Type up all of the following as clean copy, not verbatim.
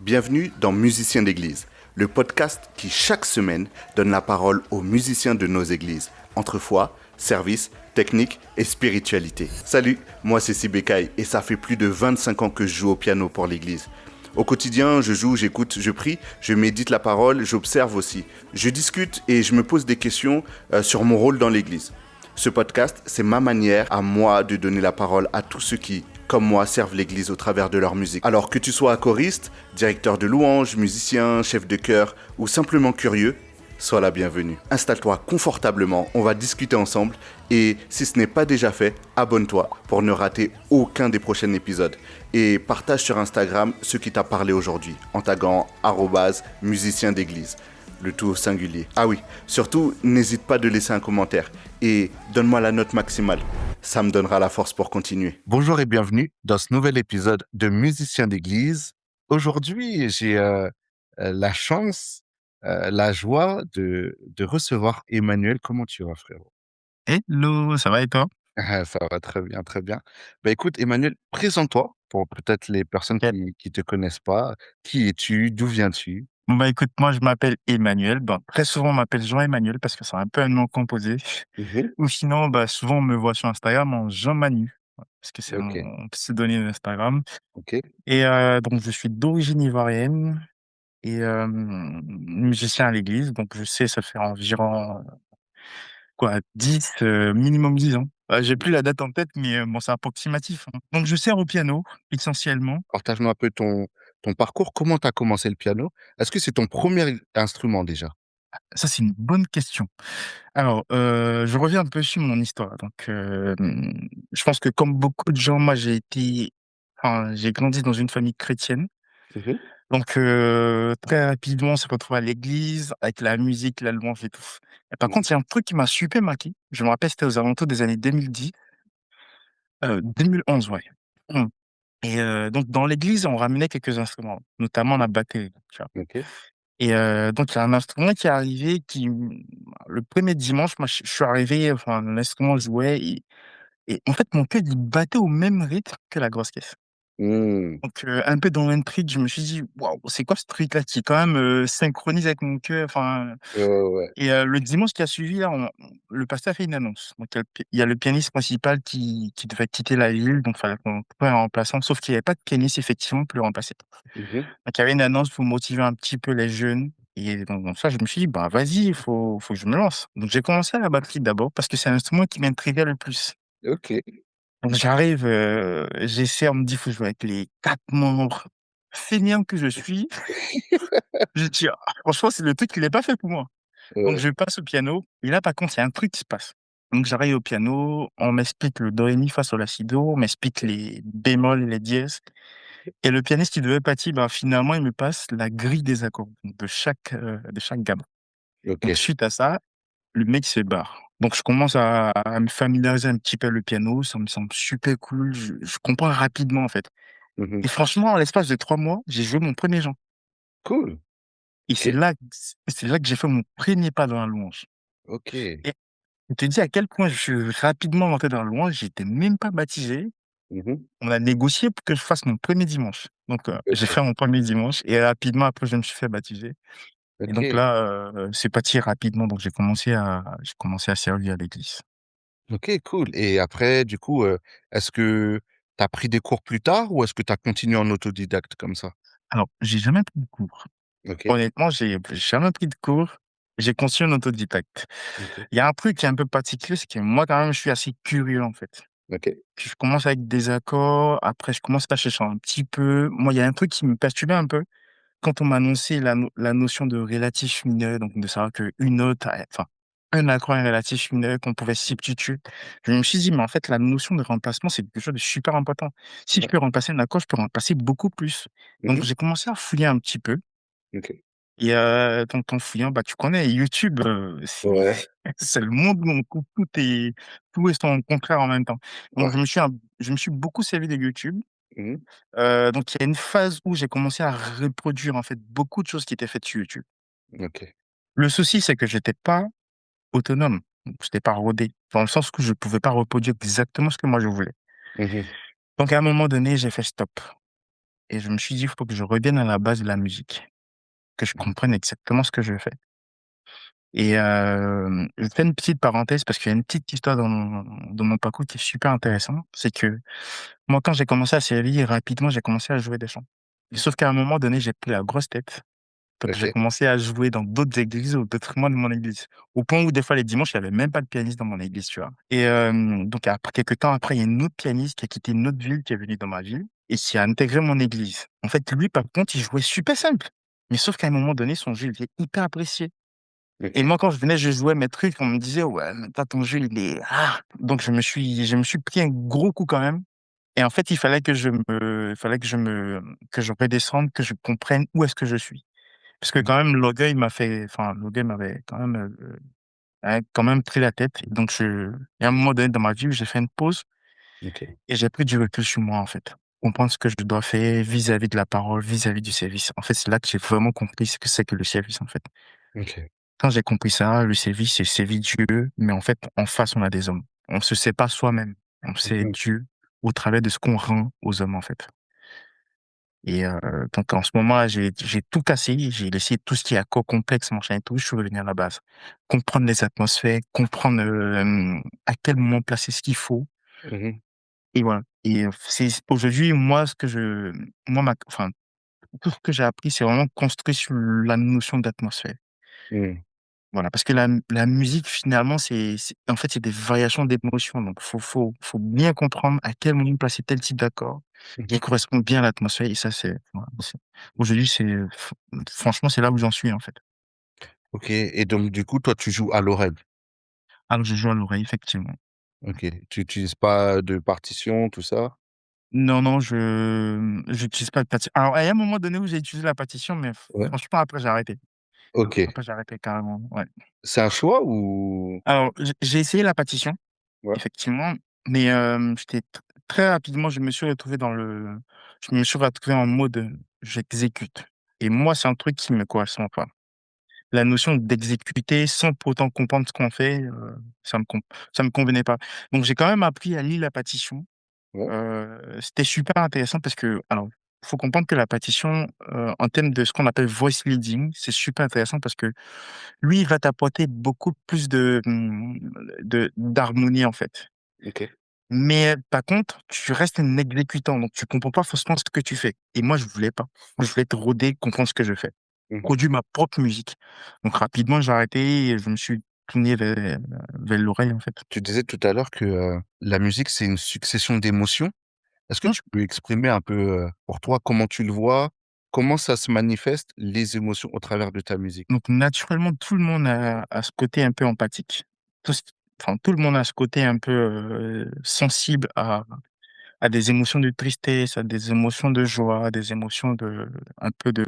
Bienvenue dans Musiciens d'église, le podcast qui chaque semaine donne la parole aux musiciens de nos églises, entre foi, service, technique et spiritualité. Salut, moi c'est Sibécaï et ça fait plus de 25 ans que je joue au piano pour l'église. Au quotidien, je joue, j'écoute, je prie, je médite la parole, j'observe aussi. Je discute et je me pose des questions sur mon rôle dans l'église. Ce podcast, c'est ma manière à moi de donner la parole à tous ceux qui, comme moi, servent l'église au travers de leur musique. Alors que tu sois choriste, directeur de louange, musicien, chef de chœur ou simplement curieux, sois la bienvenue. Installe-toi confortablement, on va discuter ensemble et si ce n'est pas déjà fait, abonne-toi pour ne rater aucun des prochains épisodes. Et partage sur Instagram ce qui t'a parlé aujourd'hui en taguant @musicien d'église. Le tout au singulier. Ah oui, surtout, n'hésite pas de laisser un commentaire et donne-moi la note maximale. Ça me donnera la force pour continuer. Bonjour et bienvenue dans ce nouvel épisode de Musiciens d'église. Aujourd'hui, j'ai la chance, la joie de recevoir Emmanuel. Comment tu vas, frérot? Hello, ça va et toi? Ah, ça va très bien, très bien. Bah écoute, Emmanuel, présente-toi pour peut-être les personnes Nickel. qui te connaissent pas. Qui es-tu? D'où viens-tu? Bon, bah, écoute, moi, je m'appelle Emmanuel. Bon, très souvent, on m'appelle Jean-Emmanuel parce que c'est un peu un nom composé. Mhm. Ou sinon, bah, souvent, on me voit sur Instagram en Jean-Manu, ouais, parce que c'est Ok, mon pseudonyme Instagram. ok. Et donc, je suis d'origine ivoirienne et musicien à l'église. Donc, je sais, ça fait environ, quoi, 10, minimum 10 ans. J'ai plus la date en tête, mais bon, c'est approximatif, hein. Donc, je sers au piano, essentiellement. Partage-moi un peu ton parcours. Comment tu as commencé le piano? Est-ce que c'est ton premier instrument déjà? Ça, c'est une bonne question. Alors, je reviens un peu sur mon histoire. Donc, je pense que comme beaucoup de gens, moi, j'ai grandi dans une famille chrétienne. Mhm. Donc, très rapidement, on s'est retrouvé à l'église avec la musique, la louange et tout. Et par Mhm. contre, il y a un truc qui m'a super marqué. Je me rappelle, c'était aux alentours des années 2010, 2011, ouais. Mmh. Et donc dans l'église, on ramenait quelques instruments, notamment la batterie, tu vois? Ok. Et donc il y a un instrument qui est arrivé le premier dimanche, moi, je suis arrivé, enfin, l'instrument jouait et en fait, mon cœur, il battait au même rythme que la grosse caisse. Hmm. Donc un peu dans l'intrigue, je me suis dit: «Waouh, c'est quoi ce truc-là qui quand même, synchronise avec mon cœur?» Enfin, Ouais, ouais, ouais. et le dimanche qui a suivi là, le pasteur a fait une annonce. Donc il y a le pianiste principal qui devait quitter la ville, donc il fallait qu'on trouve un remplaçant, sauf qu'il y avait pas de pianiste effectivement pour le remplacer. Mhm. Donc il y avait une annonce pour motiver un petit peu les jeunes et donc ça, je me suis dit: «Bah, vas-y, il faut que je me lance». Donc j'ai commencé à la batterie d'abord parce que c'est l'instrument qui m'intriguait le plus. Ok. Donc j'arrive, j'essaie, on me dit: «Faut jouer avec les 4 membres». Feignant que je suis, je dis: «Ah, franchement, c'est le truc, il est pas fait pour moi». Donc Ouais. je passe au piano et là, par contre, il y a un truc qui se passe. Donc j'arrive au piano, on m'explique le do, ré, mi, fa, sol, la, si, do, on m'explique les bémols et les dièses et le pianiste qui devait partir, ben, finalement, il me passe la grille des accords, donc de chaque gamme. Ok. Donc suite à ça, le mec se barre. Donc je commence à me familiariser un petit peu avec le piano, ça me semble super cool, je comprends rapidement, en fait. Mhm. Et franchement, en l'espace de 3 mois, j'ai joué mon premier er Cool. et Ok. c'est là que j'ai fait mon premier pas dans la louange. Ok. Et je te dis à quel point je suis rapidement rentré dans la louange, j'étais même pas baptisé. Mhm. On a négocié pour que je fasse mon premier dimanche. Donc, j'ai Ok. fait mon premier dimanche et rapidement après je me suis fait baptiser et donc Ok. là, c'est parti rapidement donc j'ai commencé à servir à l'église. Ok, cool. Et après, du coup, est-ce que tu as pris des cours plus tard ou est-ce que tu as continué en autodidacte comme ça? Alors, j'ai jamais pris de cours. Ok. Honnêtement, j'ai jamais pris de cours. J'ai continué en autodidacte. Ok. Il y a un truc qui est un peu particulier, c'est que moi quand même je suis assez curieux en fait. Ok. Je commence avec des accords, après je commence à chercher un petit peu. Moi, il y a un truc qui me perturbait un peu quand on m'a annoncé la notion de relatif mineur, donc de savoir qu'une note, enfin, un accord est un relatif mineur, qu'on pouvait substituer. Je me suis dit: «Mais en fait, la notion de remplacement, c'est quelque chose de super important. Si je Ouais. peux remplacer un accord, je peux remplacer beaucoup plus». Donc Mhm. j'ai commencé à fouiller un petit peu Ok. et donc en fouillant, bah, tu connais YouTube, c'est Ouais. c'est le monde où on coupe tout et son contraire en même temps. Donc Ouais. je me suis beaucoup servi de YouTube. Mhm. Donc il y a une phase où j'ai commencé à reproduire, en fait, beaucoup de choses qui étaient faites sur YouTube. Ok. Le souci, c'est que j'étais pas autonome, donc j'étais pas rodé, dans le sens que je pouvais pas reproduire exactement ce que moi je voulais. Mhm. Donc à un moment donné, j'ai fait stop. et je me suis dit, il faut que je revienne à la base de la musique, que je comprenne exactement ce que je fais. Et je fais une petite parenthèse parce qu'il y a une petite histoire dans mon parcours qui est super intéressante. C'est que moi, quand j'ai commencé à servir, rapidement, j'ai commencé à jouer des chants. Mhm. Sauf qu'à un moment donné, j'ai pris la grosse tête. Donc, j'ai Ok. commencé à jouer dans d'autres églises au détriment de mon église. Au point où, des fois, les dimanches, il n'y avait même pas de pianiste dans mon église, tu vois. Et donc, après quelques temps après, il y a une autre pianiste qui a quitté une autre ville, qui est venue dans ma ville et qui a intégré mon église. En fait, lui, par contre, il jouait super simple. Mais sauf qu'à un moment donné, son jeu, il était hyper apprécié. Et Ok. moi, quand je venais, je jouais mes trucs, on me disait, ouais, mais toi, ton jeu, il est, ah. Donc, je me suis pris un gros coup quand même. Et en fait, il fallait que je redescende, que je comprenne où est-ce que je suis. Parce que Mhm. quand même, l'orgueil m'avait quand même pris la tête. Donc, il y a un moment donné dans ma vie où j'ai fait une pause Ok. et j'ai pris du recul sur moi, en fait. Comprendre ce que je dois faire vis-à-vis de la parole, vis-à-vis du service. En fait, c'est là que j'ai vraiment compris ce que c'est que le service, en fait. Ok. Quand j'ai compris ça, le service, c'est servir Dieu, mais en fait, en face, on a des hommes. On se sait pas soi-même. On sait Mhm. Dieu au travers de ce qu'on rend aux hommes, en fait. Et donc, en ce moment-là, j'ai tout cassé. J'ai laissé tout ce qui est accord complexe, machin et tout. Je suis revenu à la base. Comprendre les atmosphères, comprendre à quel moment placer ce qu'il faut. Mhm. Et voilà. Et c'est aujourd'hui, moi, enfin, tout ce que j'ai appris, c'est vraiment construit sur la notion d'atmosphère. Mhm. Voilà, parce que la musique, finalement, en fait, c'est des variations d'émotions. Donc, faut bien comprendre à quel moment placer tel type d'accord qui Mhm. correspond bien à l'atmosphère. Et ça, voilà, aujourd'hui, franchement, c'est là où j'en suis, en fait. Ok. Et donc, du coup, toi, tu joues à l'oreille. Alors, je joue à l'oreille, effectivement. Ok. Tu n'utilises pas de partition, tout ça? Non, non, j'utilise pas de partition. Alors, il y a un moment donné où j'ai utilisé la partition, mais Ouais. franchement, après, j'ai arrêté. Ok. Après, j'ai arrêté carrément, ouais. C'est un choix ou? Alors, j'ai essayé la partition, Ouais. effectivement, mais très rapidement, je me suis retrouvé en mode j'exécute. Et moi, c'est un truc qui me correspond pas. La notion d'exécuter sans pour autant comprendre ce qu'on fait, ça me convenait pas. Donc, j'ai quand même appris à lire la partition. Ouais. C'était super intéressant parce que, alors, faut comprendre que la partition, en termes de ce qu'on appelle voice leading, c'est super intéressant parce que lui, il va t'apporter beaucoup plus d'harmonie, en fait. Ok. Mais par contre, tu restes un exécutant, donc tu comprends pas forcément ce que tu fais. Et moi, je voulais pas. Moi, je voulais te rôder, comprendre ce que je fais. Mhm. Produire ma propre musique. Donc rapidement, j'ai arrêté et je me suis tourné vers l'oreille, en fait. Tu disais tout à l'heure que la musique, c'est une succession d'émotions. Est-ce que Hum. tu peux exprimer un peu pour toi comment tu le vois, comment ça se manifeste, les émotions au travers de ta musique? Donc naturellement, tout le monde a ce côté un peu empathique. Tout le monde a ce côté un peu sensible à des émotions de tristesse, à des émotions de joie, à des émotions un peu de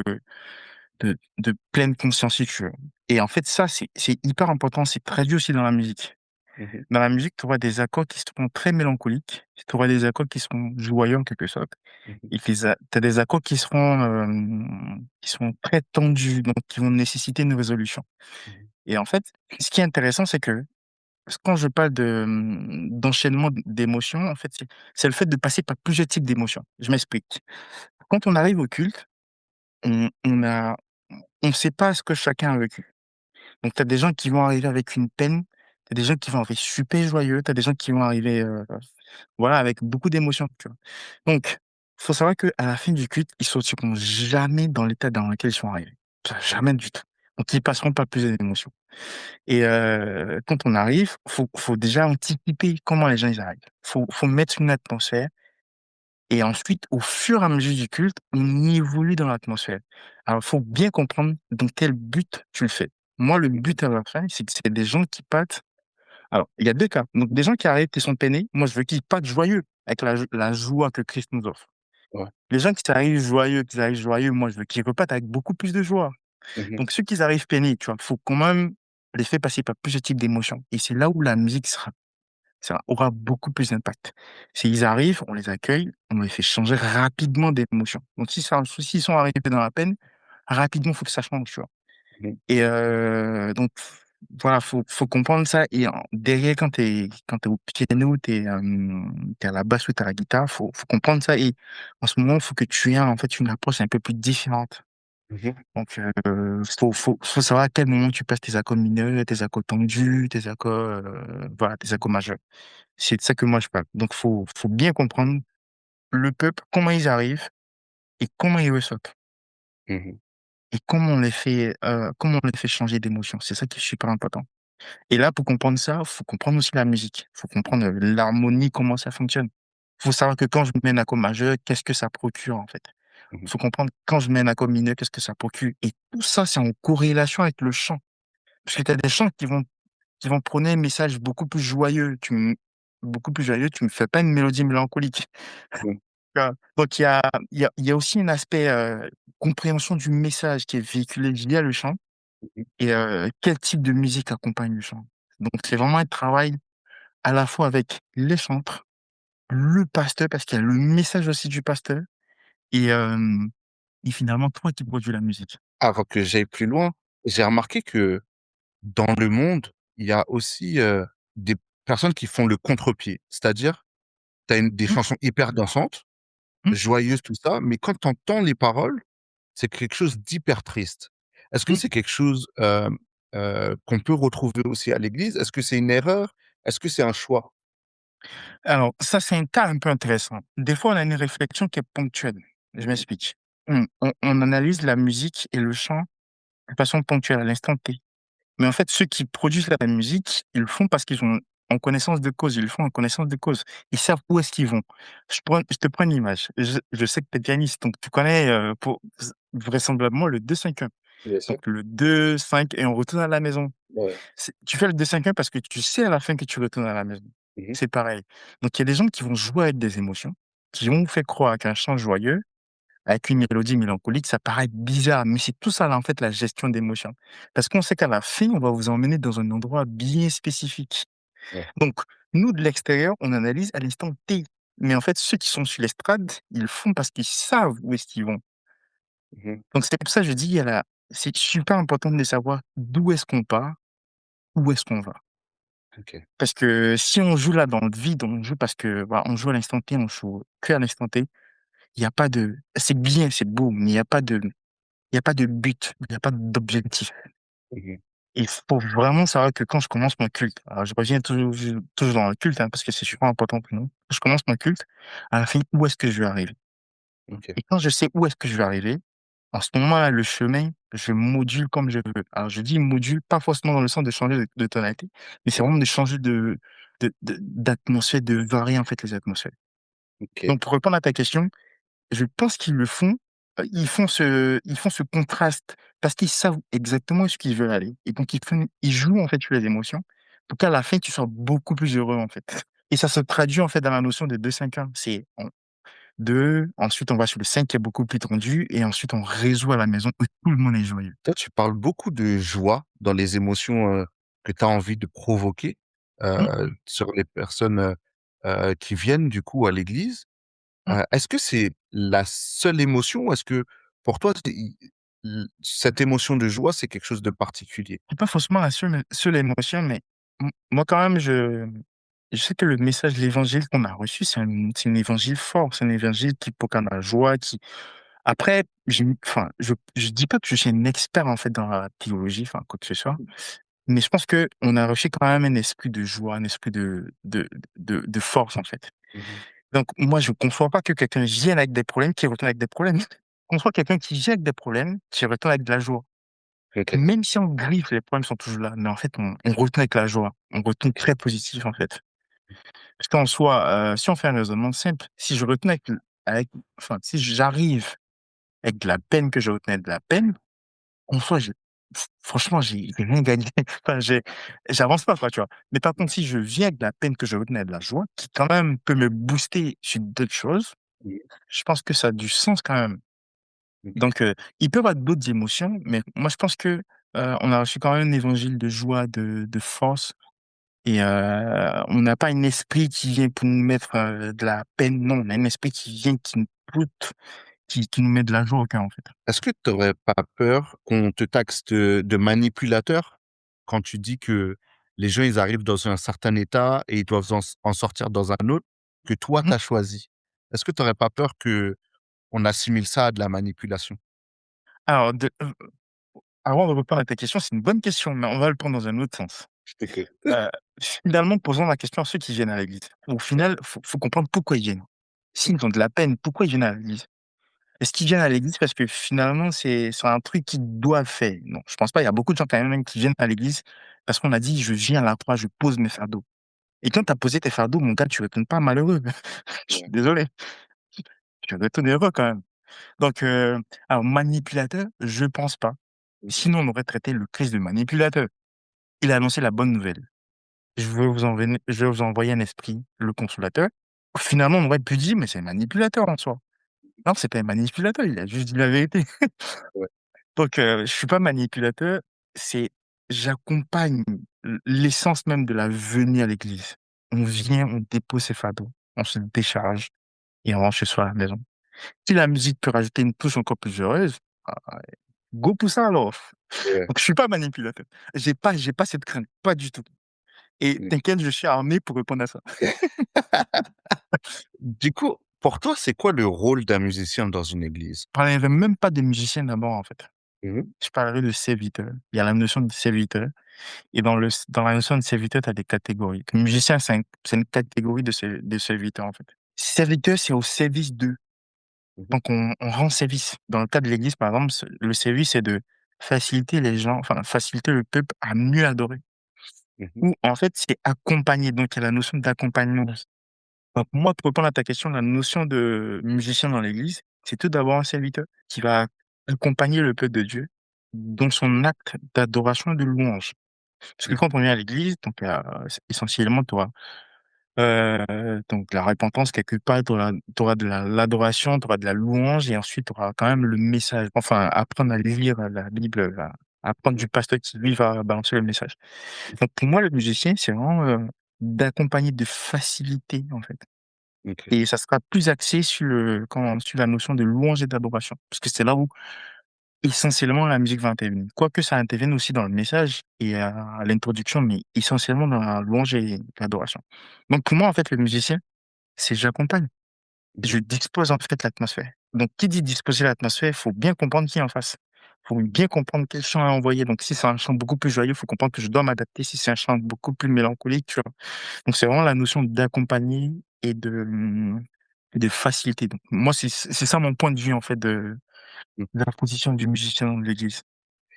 pleine conscience, si tu veux. Et en fait, ça, c'est hyper important. C'est traduit aussi dans la musique. Mhm. Dans la musique, tu auras des accords qui seront très mélancoliques. Tu auras des accords qui seront joyeux en quelque sorte. Mhm. Et tu as des accords qui seront très tendus, donc qui vont nécessiter une résolution. Mhm. Et en fait, ce qui est intéressant, c'est que quand je parle d'enchaînement d'émotions, en fait, c'est le fait de passer par plusieurs types d'émotions. Je m'explique. Quand on arrive au culte, on ne sait pas ce que chacun a vécu. Donc, tu as des gens qui vont arriver avec une peine, tu as des gens qui vont arriver super joyeux, tu as des gens qui vont arriver voilà, avec beaucoup d'émotions. Tu vois. Donc, faut savoir qu'à la fin du culte, ils sortiront jamais dans l'état dans lequel ils sont arrivés. Jamais du tout. Donc, ils passeront pas plus d'émotions. Et quand on arrive, faut déjà anticiper comment les gens ils arrivent. Faut mettre une atmosphère et ensuite, au fur et à mesure du culte, on évolue dans l'atmosphère. Alors, faut bien comprendre dans quel but tu le fais. Moi, le but à la fin, c'est que c'est des gens qui partent. Alors, il y a deux cas. Donc, des gens qui arrivent, qui sont peinés. Moi, je veux qu'ils partent joyeux, avec la joie que Christ nous offre. Ouais. Les gens qui arrivent joyeux, moi, je veux qu'ils repartent avec beaucoup plus de joie. Mhm. Donc, ceux qui arrivent peinés, tu vois, faut quand même les faire passer par plusieurs types d'émotions. Et c'est là où la musique ça aura beaucoup plus d'impact. S'ils arrivent, on les accueille, on les fait changer rapidement d'émotion. Donc, s'ils sont arrivés dans la peine, rapidement, il faut que ça change, tu vois. Mhm. Et donc, voilà, faut comprendre ça. Et derrière, quand t'es au piano, t'es à la basse ou t'es à la guitare, faut comprendre ça. Et en ce moment, faut que tu aies, en fait, une approche un peu plus différente. Mhm, Donc, faut savoir à quel moment tu passes tes accords mineurs, tes accords tendus, tes accords, voilà, tes accords majeurs. C'est de ça que moi je parle. Donc, faut bien comprendre le peuple, comment ils arrivent et comment ils ressortent. mhm, Et comment on les fait changer d'émotion. C'est ça qui est super important. Et là, pour comprendre ça, faut comprendre aussi la musique. Faut comprendre l'harmonie, comment ça fonctionne. Faut savoir que quand je mets un accord majeur, qu'est-ce que ça procure, en fait. mhm, Faut comprendre quand je mets un accord mineur, qu'est-ce que ça procure. Et tout ça, c'est en corrélation avec le chant. Parce que tu as des chants qui vont prôner un message beaucoup plus joyeux. Beaucoup plus joyeux, tu me fais pas une mélodie mélancolique. mhm, Donc, il y a aussi un aspect compréhension du message qui est véhiculé via le chant mhm. et quel type de musique accompagne le chant. Donc, c'est Ok. vraiment un travail à la fois avec les chantres, le pasteur, parce qu'il y a le message aussi du pasteur, et, euh, et finalement, toi qui produis la musique. Avant que j'aille plus loin, j'ai remarqué que dans le monde, il y a aussi des personnes qui font le contre-pied. C'est-à-dire, tu as des Hum, chansons hyper dansantes, hum, joyeuses, tout ça, mais quand tu entends les paroles, c'est quelque chose d'hyper triste. Est-ce que hum. c'est quelque chose qu'on peut retrouver aussi à l'église? Est-ce que c'est une erreur? Est-ce que c'est un choix? Alors, ça, c'est un cas un peu intéressant. Des fois, on a une réflexion qui est ponctuelle. Je Mhm, m'explique. On analyse la musique et le chant de façon ponctuelle, à l'instant T. Mais en fait, ceux qui produisent la musique, ils le font parce qu'ils ont en connaissance de cause. Ils le font en connaissance de cause. Ils savent où est-ce qu'ils vont. Je te prends une image. Je sais que tu es pianiste, donc tu connais vraisemblablement le 2-5-1. bien sûr. Donc le 2-5 et on retourne à la maison. Ouais. Tu fais le 2-5-1 parce que tu sais à la fin que tu retournes à la maison. Mhm, C'est pareil. Donc il y a des gens qui vont jouer avec des émotions, qui vont vous faire croire qu'un chant joyeux, avec une mélodie mélancolique, ça paraît bizarre, mais c'est tout ça, là, en fait, la gestion d'émotions. Parce qu'on sait qu'à la fin, on va vous emmener dans un endroit bien spécifique. ouais. Donc, nous, de l'extérieur, on analyse à l'instant T. Mais en fait, ceux qui sont sur l'estrade, ils le font parce qu'ils savent où est-ce qu'ils vont. Mhm, Donc, c'est pour ça que je dis, c'est super important de savoir d'où est-ce qu'on part, où est-ce qu'on va. ok. Parce que si on joue là dans le vide, on joue parce que, voilà, on joue à l'instant T, on joue que à l'instant T. Il n'y a pas de, c'est bien, c'est beau, mais il y a pas de but, il y a pas d'objectif. Mhm, Il faut vraiment savoir que quand je commence mon culte, alors je reviens toujours dans le culte, hein, parce que c'est super important pour nous. Quand je commence mon culte, à la fin, où est-ce que je vais arriver? ok. Et quand je sais où est-ce que je vais arriver, en ce moment-là, le chemin, je module comme je veux. Alors, je dis module, pas forcément dans le sens de changer de tonalité, mais c'est vraiment de changer d'atmosphère, de varier, en fait, les atmosphères. Ok. Donc, pour répondre à ta question, je pense qu'ils le font, ils font ce contraste parce qu'ils savent exactement où ce qu'ils veulent aller et donc ils jouent, en fait, sur les émotions pour qu'à la fin, tu sois beaucoup plus heureux, en fait. Et ça se traduit, en fait, dans la notion de 2-5-1. C'est en 2, ensuite on va sur le 5 qui est beaucoup plus tendu et ensuite on résout à la maison où tout le monde est joyeux. Toi, tu parles beaucoup de joie dans les émotions que tu as envie de provoquer Mmh, sur les personnes qui viennent du coup à l'église. mmh. Est-ce que c'est la seule émotion ou est-ce que pour toi, cette émotion de joie, c'est quelque chose de particulier? C'est pas forcément la seule émotion, mais moi quand même, je sais que le message de l'évangile qu'on a reçu, c'est un évangile fort, c'est un évangile qui proclame la joie, qui après, enfin, je dis pas que je suis un expert, en fait, dans la théologie, enfin, quoi que ce soit, mais je pense que on a reçu quand même un esprit de joie, un esprit de force, en fait. Mhm. Donc moi, je ne conçois pas que quelqu'un vienne avec des problèmes, qui retourne avec des problèmes. Je conçois quelqu'un qui vient avec des problèmes, qui retourne avec de la joie. Ok. Même si on griffe, les problèmes sont toujours là, mais en fait, on retourne avec la joie. On retourne Ok. très positif, en fait. Parce qu'en soi, si on fait un raisonnement simple, si je retourne avec enfin, si j'arrive avec de la peine, que je retenais de la peine, en soi, franchement, j'ai rien gagné. Enfin, j'avance pas, quoi, tu vois. Mais par contre, si je viens avec de la peine, que je retenais de la joie, qui quand même peut me booster sur d'autres choses, Mhm. je pense que ça a du sens quand même. Ok. Donc, il peut y avoir d'autres émotions, mais moi, je pense que on a reçu quand même un évangile de joie, de force, et on n'a pas un esprit qui vient pour nous mettre de la peine, non, on a un esprit qui vient, qui nous pousse, qui nous met de la joie au cœur, en fait. Est-ce que tu n'aurais pas peur qu'on te taxe de manipulateur quand tu dis que les gens, ils arrivent dans un certain état et ils doivent en sortir dans un autre que toi, Mmh. tu as choisi. Est-ce que tu n'aurais pas peur que on assimile ça à de la manipulation? Alors avant de répondre à ta question, c'est une bonne question, mais on va le prendre dans un autre sens. Je t'écoute. Heu, Finalement, posons la question à ceux qui viennent à l'église. Au final, faut comprendre pourquoi ils viennent. S'ils ont de la peine, pourquoi ils viennent à l'église? Est-ce qu'ils viennent à l'église parce que finalement c'est un truc qu'ils doivent faire? Non, je pense pas. Il y a beaucoup de gens quand même qui viennent à l'église parce qu'on a dit: «Je viens à la croix, je pose mes fardeaux». Et quand tu as posé tes fardeaux, mon gars, tu retournes pas malheureux. Je suis Ouais. désolé, tu retournes heureux quand même. Donc alors manipulateur, je pense pas. Mmh. Sinon, on aurait traité le Christ de manipulateur. Il a annoncé la bonne nouvelle. Je vais vous envoyer un esprit, le consolateur. Finalement, on aurait pu dire: «Mais c'est un manipulateur en soi». Non, c'est pas un manipulateur, il a juste dit la vérité. Ouais. Donc je suis pas manipulateur, c'est j'accompagne l'essence même de la venue à l'église. On vient, on dépose ses fardeaux, on se décharge et on rentre chez soi à la maison. Si la musique peut rajouter une touche encore plus heureuse, ah, go pour ça alors. Ouais. Donc je suis pas manipulateur. J'ai pas cette crainte, pas du tout. Et Mmh. t'inquiète, je suis armé pour répondre à ça. Du coup, pour toi, c'est quoi le rôle d'un musicien dans une église? Je parlerai même pas des musiciens d'abord en fait. Mmh. Je parlerai de serviteur. Il y a la notion de serviteur et dans la notion de serviteur, tu as des catégories. Le musicien, c'est une catégorie de serviteur en fait. Serviteur, c'est au service d'eux. Mmh. Donc on rend service. Dans le cas de l'église, par exemple, le service, c'est de faciliter les gens, enfin faciliter le peuple à mieux adorer. Mmh. Ou en fait, c'est accompagner. Donc il y a la notion d'accompagnement. Donc moi, pour répondre à ta question, la notion de musicien dans l'église, c'est tout d'abord un serviteur qui va accompagner le peuple de Dieu dans son acte d'adoration et de louange. Parce que Mmh. quand on vient à l'église, donc essentiellement, tu auras donc la repentance quelque part, tu auras de l'adoration, tu auras de la louange et ensuite tu auras quand même le message. Enfin, apprendre à lire la Bible, apprendre Mmh. du pasteur qui lui va balancer le message. Donc pour moi, le musicien, c'est vraiment d'accompagner, de faciliter en fait. OK. Et ça sera plus axé sur la notion de louange et d'adoration. Parce que c'est là où, essentiellement, la musique va intervenir. Quoique ça intervienne aussi dans le message et à l'introduction, mais essentiellement dans la louange et l'adoration. Donc pour moi, en fait, le musicien, c'est j'accompagne. Mmh. Je dispose, en fait, l'atmosphère. Donc qui dit disposer l'atmosphère, il faut bien comprendre qui est en face. Il faut bien comprendre quel chant à envoyer. Donc si c'est un chant beaucoup plus joyeux, il faut comprendre que je dois m'adapter. Si c'est un chant beaucoup plus mélancolique, tu vois? Donc c'est vraiment la notion d'accompagner et de facilité. Donc moi, c'est ça mon point de vue, en fait, Mmh. de la position du musicien dans l'église,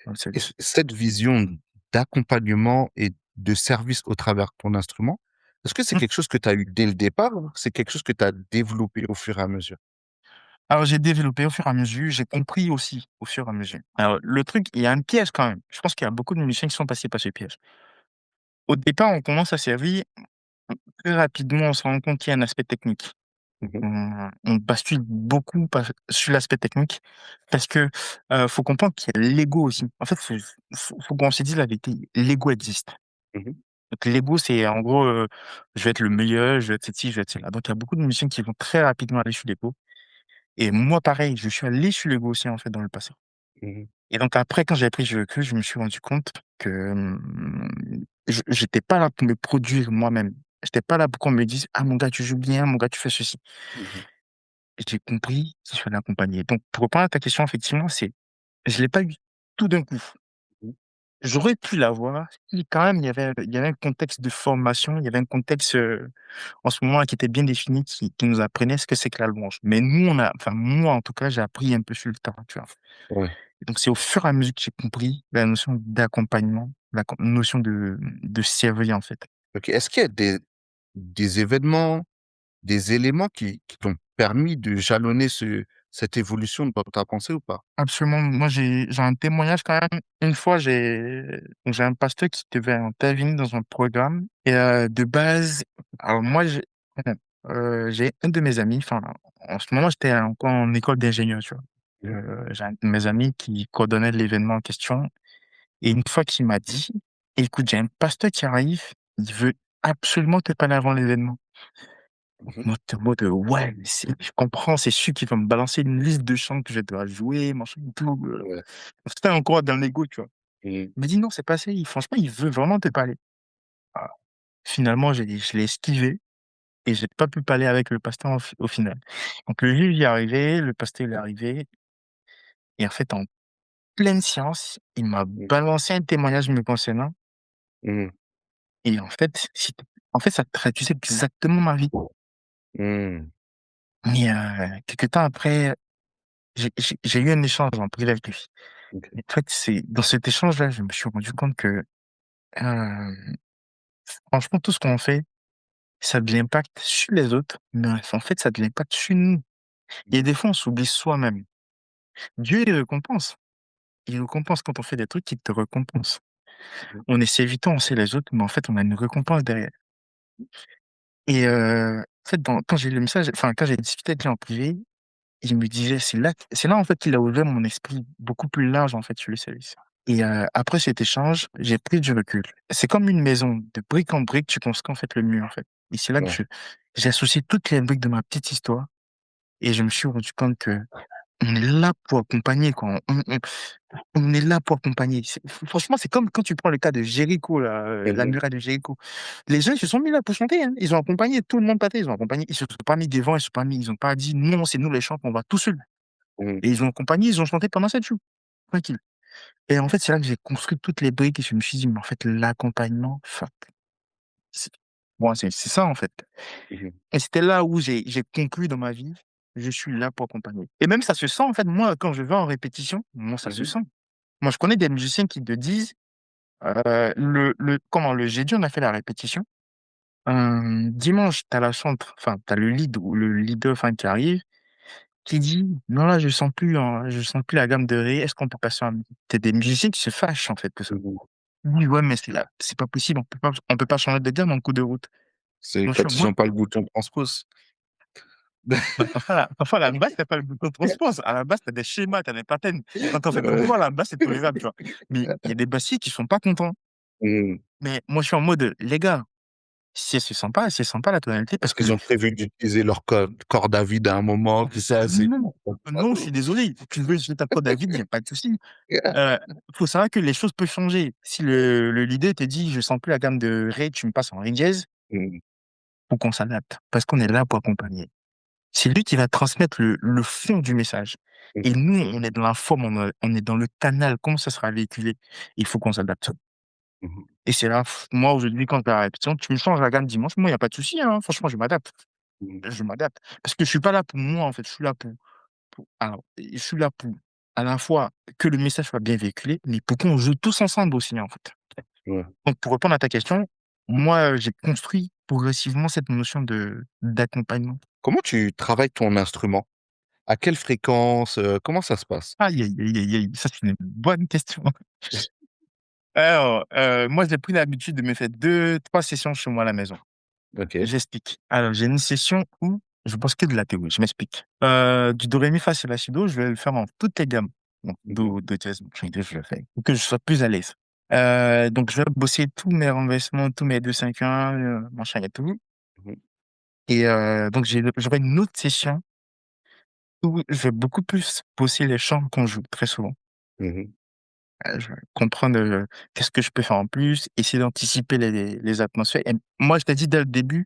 dans le Et service. cette vision d'accompagnement et de service au travers de ton instrument, est-ce que c'est Mmh. quelque chose que tu as eu dès le départ ou c'est quelque chose que tu as développé au fur et à mesure? Alors j'ai développé au fur et à mesure, j'ai compris aussi au fur et à mesure. Alors le truc, il y a un piège quand même. Je pense qu'il y a beaucoup de musiciens qui sont passés par ce piège. Au départ, on commence à servir, très rapidement, on se rend compte qu'il y a un aspect technique. Mmh. On bascule beaucoup sur l'aspect technique parce que faut comprendre qu'il y a l'ego aussi. En fait, faut qu'on se dise la vérité, l'ego existe. Mmh. Donc l'ego, c'est en gros, je vais être le meilleur, je vais être ceci, je vais être cela. Donc il y a beaucoup de musiciens qui vont très rapidement aller sur l'ego et moi pareil, je suis allé sur l'ego aussi en fait dans le passé. Mmh. Et donc après quand j'ai pris du recul, je me suis rendu compte que, je j'étais pas là pour me produire moi-même. J'étais pas là pour qu'on me dise: «Ah mon gars, tu joues bien, mon gars, tu fais ceci». Mmh. Et j'ai compris qu'il fallait accompagner. Donc pour répondre à ta question, effectivement, je l'ai pas eu tout d'un coup. Mmh. J'aurais pu l'avoir si quand même il y avait un contexte de formation, il y avait un contexte, en ce moment-là qui était bien défini, qui nous apprenait ce que c'est que la louange. Mais nous, enfin moi en tout cas, j'ai appris un peu sur le tas, tu vois? Ouais. Et donc c'est au fur et à mesure que j'ai compris la notion d'accompagnement, notion de servir en fait. OK. Est-ce qu'il y a des événements, des éléments qui t'ont permis de jalonner cette évolution dans ta pensée ou pas? Absolument. Moi, j'ai un témoignage quand même. Une fois, j'ai un pasteur qui devait intervenir dans un programme et de base, alors moi, j'ai un de mes amis, enfin, en ce moment, j'étais encore en école d'ingénieur, tu vois? Mmh. J'ai un de mes amis qui coordonnait l'événement en question et une fois qu'il m'a dit: «Écoute, j'ai un pasteur qui arrive, il veut absolument te parler avant l'événement». Donc Mmh. moi, tu en mode, ouais, mais je comprends, c'est sûr qu'il va me balancer une liste de chants que je dois jouer, machin et tout, Ouais. c'était encore dans l'ego, tu vois? Mmh. Il m'a dit: «Non, c'est pas ça, franchement, il veut vraiment te parler». Ah, finalement, je l'ai esquivé et j'ai pas pu parler avec le pasteur au final. Donc le juge est arrivé, le pasteur il est arrivé et en fait, en pleine séance, il m'a Mmh. balancé un témoignage me concernant Mmh. et en fait, ça traduisait exactement ma vie. Mmh. Mais quelque temps après, j'ai eu un échange en privé avec lui. OK. Et en fait, c'est dans cet échange-là, je me suis rendu compte que, hem, franchement, tout ce qu'on fait, ça a de l'impact sur les autres, mais en fait, ça a de l'impact sur nous. Et des fois, on s'oublie soi-même. Dieu, il récompense. Il récompense quand on fait des trucs, il te récompense. Mmh. On essaie vite, on sait les autres, mais en fait, on a une récompense derrière. Et en fait, quand j'ai eu le message, enfin, quand j'ai discuté avec lui en privé, il me disait, c'est là, en fait, qu'il a ouvert mon esprit beaucoup plus large, en fait, sur le service. Et après cet échange, j'ai pris du recul. C'est comme une maison, de brique en brique, tu construis, en fait, le mur, en fait. Et c'est là que Ouais. j'ai associé toutes les briques de ma petite histoire et je me suis rendu compte que on est là pour accompagner, quoi. On est là pour accompagner. Franchement, c'est comme quand tu prends le cas de Jéricho, là, la Mmh. muraille de Jéricho. Les gens, ils se sont mis là pour chanter, hein. Ils ont accompagné, tout le monde partait, ils ont accompagné. Ils se sont pas mis devant, ils ont pas dit: «Non, c'est nous les champs, on va tout seuls». Mmh. Et ils ont accompagné, ils ont chanté pendant 7 jours, tranquille. Et en fait, c'est là que j'ai construit toutes les briques et je me suis dit: «Mais en fait, l'accompagnement, fuck, c'est c'est ça, en fait». Mmh. Et c'était là où j'ai conclu dans ma vie, je suis là pour accompagner. Et même ça se sent, en fait, moi, quand je vais en répétition, moi, ça se Mmh. sent. Moi, je connais des musiciens qui te disent, le jeudi, on a fait la répétition. Dimanche, tu as la chantre, enfin, tu as le lead ou le leader, enfin, qui arrive, qui dit: «Non, là, je sens plus la gamme de ré, est-ce qu'on peut passer à midi?» Tu des musiciens qui se fâchent, en fait, pour ça. Mmh. «Oui, ouais, mais c'est pas possible, on peut pas changer de gamme en cours de route». C'est Bien sûr, quand ils moi, ont pas le bouton transpose. bah, parfois, à la base, tu pas le bouton transpose. À la base, tu as des schémas, tu as des patterns. Quand on fait comme moi, à la base, c'est tolérable, tu vois? Mais il y a des bassiers qui sont pas contents. Mmh. Mais moi, je suis en mode: «Les gars, si elle se sent pas, elle se sent pas la tonalité parce Parce que». qu'ils ont prévu d'utiliser leur corde à vide à un moment, que c'est assez. Non, non, je suis désolé, tu veux jouer ta corde à vide, il y a pas de souci. Heu, faut savoir que les choses peuvent changer. Si le leader te dit: «Je sens plus la gamme de ré, tu me passes en ré dièse», Mmh. faut qu'on s'adapte parce qu'on est là pour accompagner. C'est lui qui va transmettre le fond du message Mmh. et nous, on est dans la forme, on est dans le canal, comment ça sera véhiculé. Il faut qu'on s'adapte Mmh. et c'est là, moi, aujourd'hui, quand je vais à la répétition, tu me changes la gamme dimanche, moi, il y a pas de souci, hein, franchement, je m'adapte. Mmh. Je m'adapte parce que je suis pas là pour moi, en fait, je suis là je suis là pour, à la fois, que le message soit bien véhiculé, mais pour qu'on joue tous ensemble aussi, en fait. Ouais. Donc pour répondre à ta question, moi, j'ai construit progressivement cette notion d'accompagnement. Comment tu travailles ton instrument? À quelle fréquence? Comment ça se passe? Aïe, aïe, aïe, aïe, aïe, ça, c'est une bonne question. Alors, moi, j'ai pris l'habitude de me faire 2 3 sessions chez moi à la maison. OK. J'explique. Alors, j'ai une session où je bosse que de la théorie, je m'explique. Du do, ré, mi, fa, sol, la, si, do, je vais le faire en toutes les gammes. Donc Mmh. do, dièse, machin, je le fais pour que je sois plus à l'aise. Donc je vais bosser tous mes renversements, tous mes 2 5 1, machin et tout. Mmh. Et donc j'aurai une autre session où je vais beaucoup plus bosser les chants qu'on joue, très souvent. Mmh. Je vais comprendre, qu'est-ce que je peux faire en plus, essayer d'anticiper les atmosphères et moi, je t'ai dit dès le début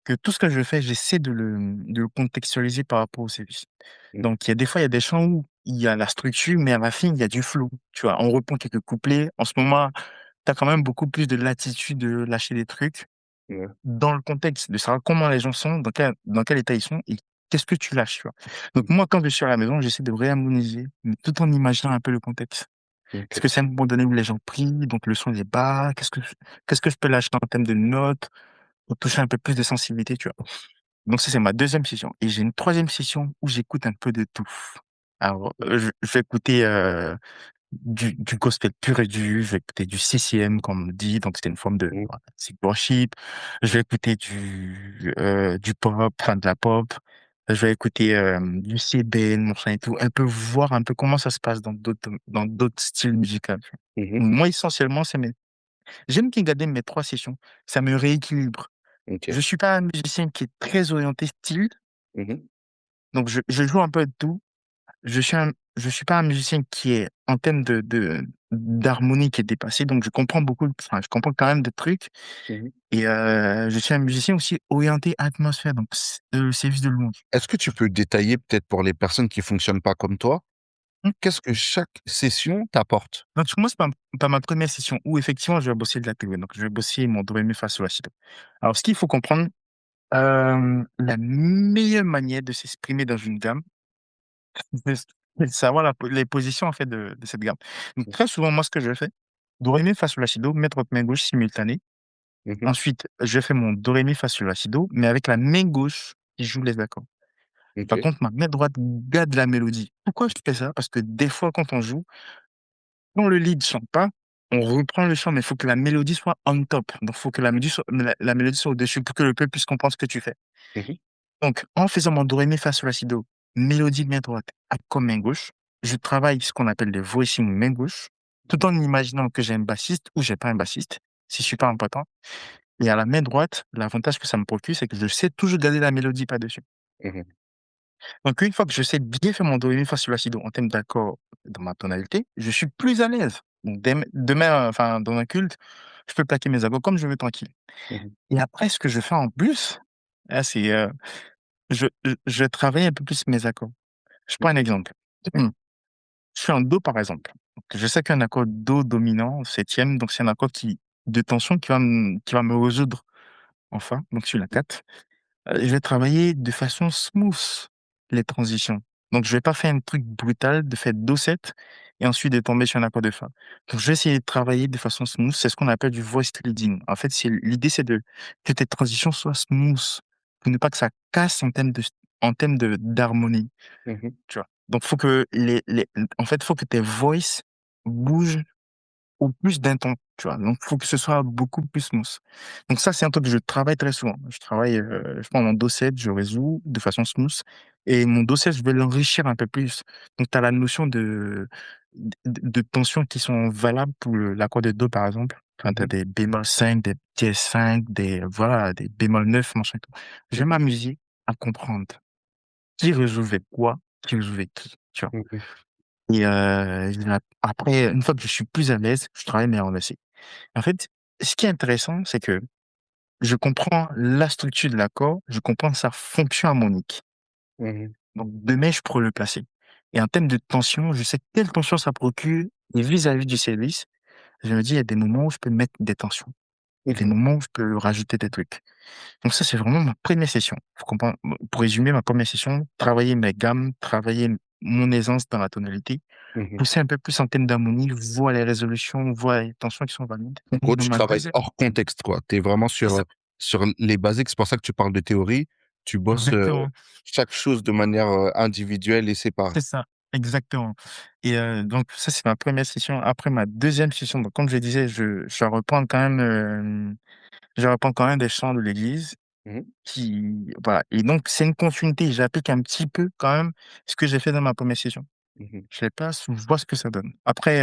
que tout ce que je fais, j'essaie de le contextualiser par rapport au service. Mmh. Donc il y a des fois, il y a des chants où il y a la structure, mais à la fin, il y a du flow, tu vois? On reprend quelques couplets. En ce moment, tu as quand même beaucoup plus de latitude de lâcher des trucs Ouais. dans le contexte, de savoir comment les gens sont, dans quel état ils sont et qu'est-ce que tu lâches, tu vois? Donc Mmh. moi, quand je suis à la maison, j'essaie de réharmoniser, mais tout en imaginant un peu le contexte. Est-ce OK. que c'est un moment donné où les gens prient, donc le son est bas? Qu'est-ce que je peux lâcher en termes de notes pour toucher un peu plus de sensibilité, tu vois? Donc ça, c'est ma deuxième session et j'ai une troisième session où j'écoute un peu de tout. Alors, je vais écouter, du gospel pur et dur, je vais écouter du CCM comme on dit, donc c'est une forme de Mmh. voilà, c'est worship. Je vais écouter du pop, enfin de la pop. Je vais écouter, du CBN, machin et tout, un peu voir un peu comment ça se passe dans d'autres styles musicaux, tu vois? Mmh. Moi, essentiellement, j'aime bien garder mes 3 sessions, ça me rééquilibre. OK. Je suis pas un musicien qui est très orienté style, Mmh. donc je joue un peu de tout. je suis pas un musicien qui est en termes d'harmonie qui est dépassé, donc je comprends beaucoup, enfin, je comprends quand même des trucs. Mhm. Et je suis un musicien aussi orienté atmosphère, donc service de louange. Est-ce que tu peux détailler peut-être pour les personnes qui fonctionnent pas comme toi, Hmm. qu'est-ce que chaque session t'apporte? Donc, je commence par ma première session où effectivement je vais bosser de la théorie. Donc, je vais bosser mon do, ré, mi, fa, sol, la, si, do. Alors, ce qu'il faut comprendre, la meilleure manière de s'exprimer dans une gamme, c'est de savoir les positions en fait de cette gamme. Donc, très souvent, moi, ce que je fais, do, ré, mi, fa, sol, la, si, do, mettre votre main gauche simultanée. Mhm. Ensuite, je fais mon do, ré, mi, fa, sol, la, si, do, mais avec la main gauche qui joue les accords. Ok. Par contre, ma main droite garde la mélodie. Pourquoi je fais ça? Parce que des fois, quand on joue, quand le lead chante pas, on reprend le chant, mais il faut que la mélodie soit on top. Donc, il faut que la mélodie soit au-dessus pour que le peuple puisse comprendre ce que tu fais. Mhm. Donc, en faisant mon do, ré, mi, fa, sol, la, si, do, mélodie main droite, accord main gauche, je travaille ce qu'on appelle le voicing main gauche, tout en imaginant que j'ai un bassiste ou j'ai pas un bassiste, c'est super important. Et à la main droite, l'avantage que ça me procure, c'est que je sais toujours garder la mélodie par-dessus. Mhm. Donc, une fois que je sais bien faire mon do, ré, mi, fa, sol, la, si, do en termes d'accord dans ma tonalité, je suis plus à l'aise. Donc, demain, enfin, dans un culte, je peux plaquer mes accords comme je veux tranquille. Mhm. Et après, ce que je fais en plus, là, c'est, je travaille un peu plus mes accords. Je prends un Ok. exemple. Je suis en do, par exemple. Donc, je sais qu'un accord do dominant, septième, donc c'est un accord de tension qui va me résoudre en fa, donc sur la 4. Je vais travailler de façon smooth les transitions. Donc, je vais pas faire un truc brutal de faire do 7 et ensuite de tomber sur un accord de fa. Donc, je vais essayer de travailler de façon smooth. C'est ce qu'on appelle du voice leading. En fait, l'idée, c'est que tes transitions soient smooth pour ne pas que ça casse en termes d'harmonie, Mhm. tu vois. Donc, faut que en fait, faut que tes voices bougent ou plus d'un ton, tu vois. Donc, il faut que ce soit beaucoup plus smooth. Donc, ça, c'est un truc que je travaille très souvent. Je prends mon do7, je résous de façon smooth. Et mon do7, je vais l'enrichir un peu plus. Donc, tu as la notion de tensions qui sont valables pour l'accord de do, par exemple. Enfin, tu as Mhm. des bémol 5, des dièse 5, voilà, des bémol 9, machin et tout. Je vais Mhm. m'amuser à comprendre qui résouvait quoi, qui résouvait qui, tu vois. Mhm. Et après, une fois que je suis plus à l'aise, je travaille mes RMC. En fait, ce qui est intéressant, c'est que je comprends la structure de l'accord, je comprends sa fonction harmonique. Mhm. Donc, demain, je pourrais le placer. Et en termes de tension, je sais quelle tension ça procure. Et vis-à-vis du service, je me dis, il y a des moments où je peux mettre des tensions. Il y a des Mhm. moments où je peux rajouter des trucs. Donc ça, c'est vraiment ma première session. Faut comprendre, pour résumer, ma première session, travailler mes gammes, travailler mon aisance dans la tonalité, Mhm. pousser un peu plus en termes d'harmonie, voir les résolutions, voir les tensions qui sont valides. En Et gros, dans tu ma travailles deuxième, hors contexte, quoi. Tu es vraiment c'est ça, sur les basiques. C'est pour ça que tu parles de théorie. Tu bosses exactement, chaque chose de manière individuelle et séparée. c'est ça, exactement. Et donc ça, c'est ma première session. Après ma deuxième session, donc comme je disais, je reprends quand même, je reprends quand même des chants de l'église Mhm. voilà. Et donc c'est une continuité. J'applique un petit peu quand même ce que j'ai fait dans ma première session. Mhm. Je les place, je vois ce que ça donne. Après,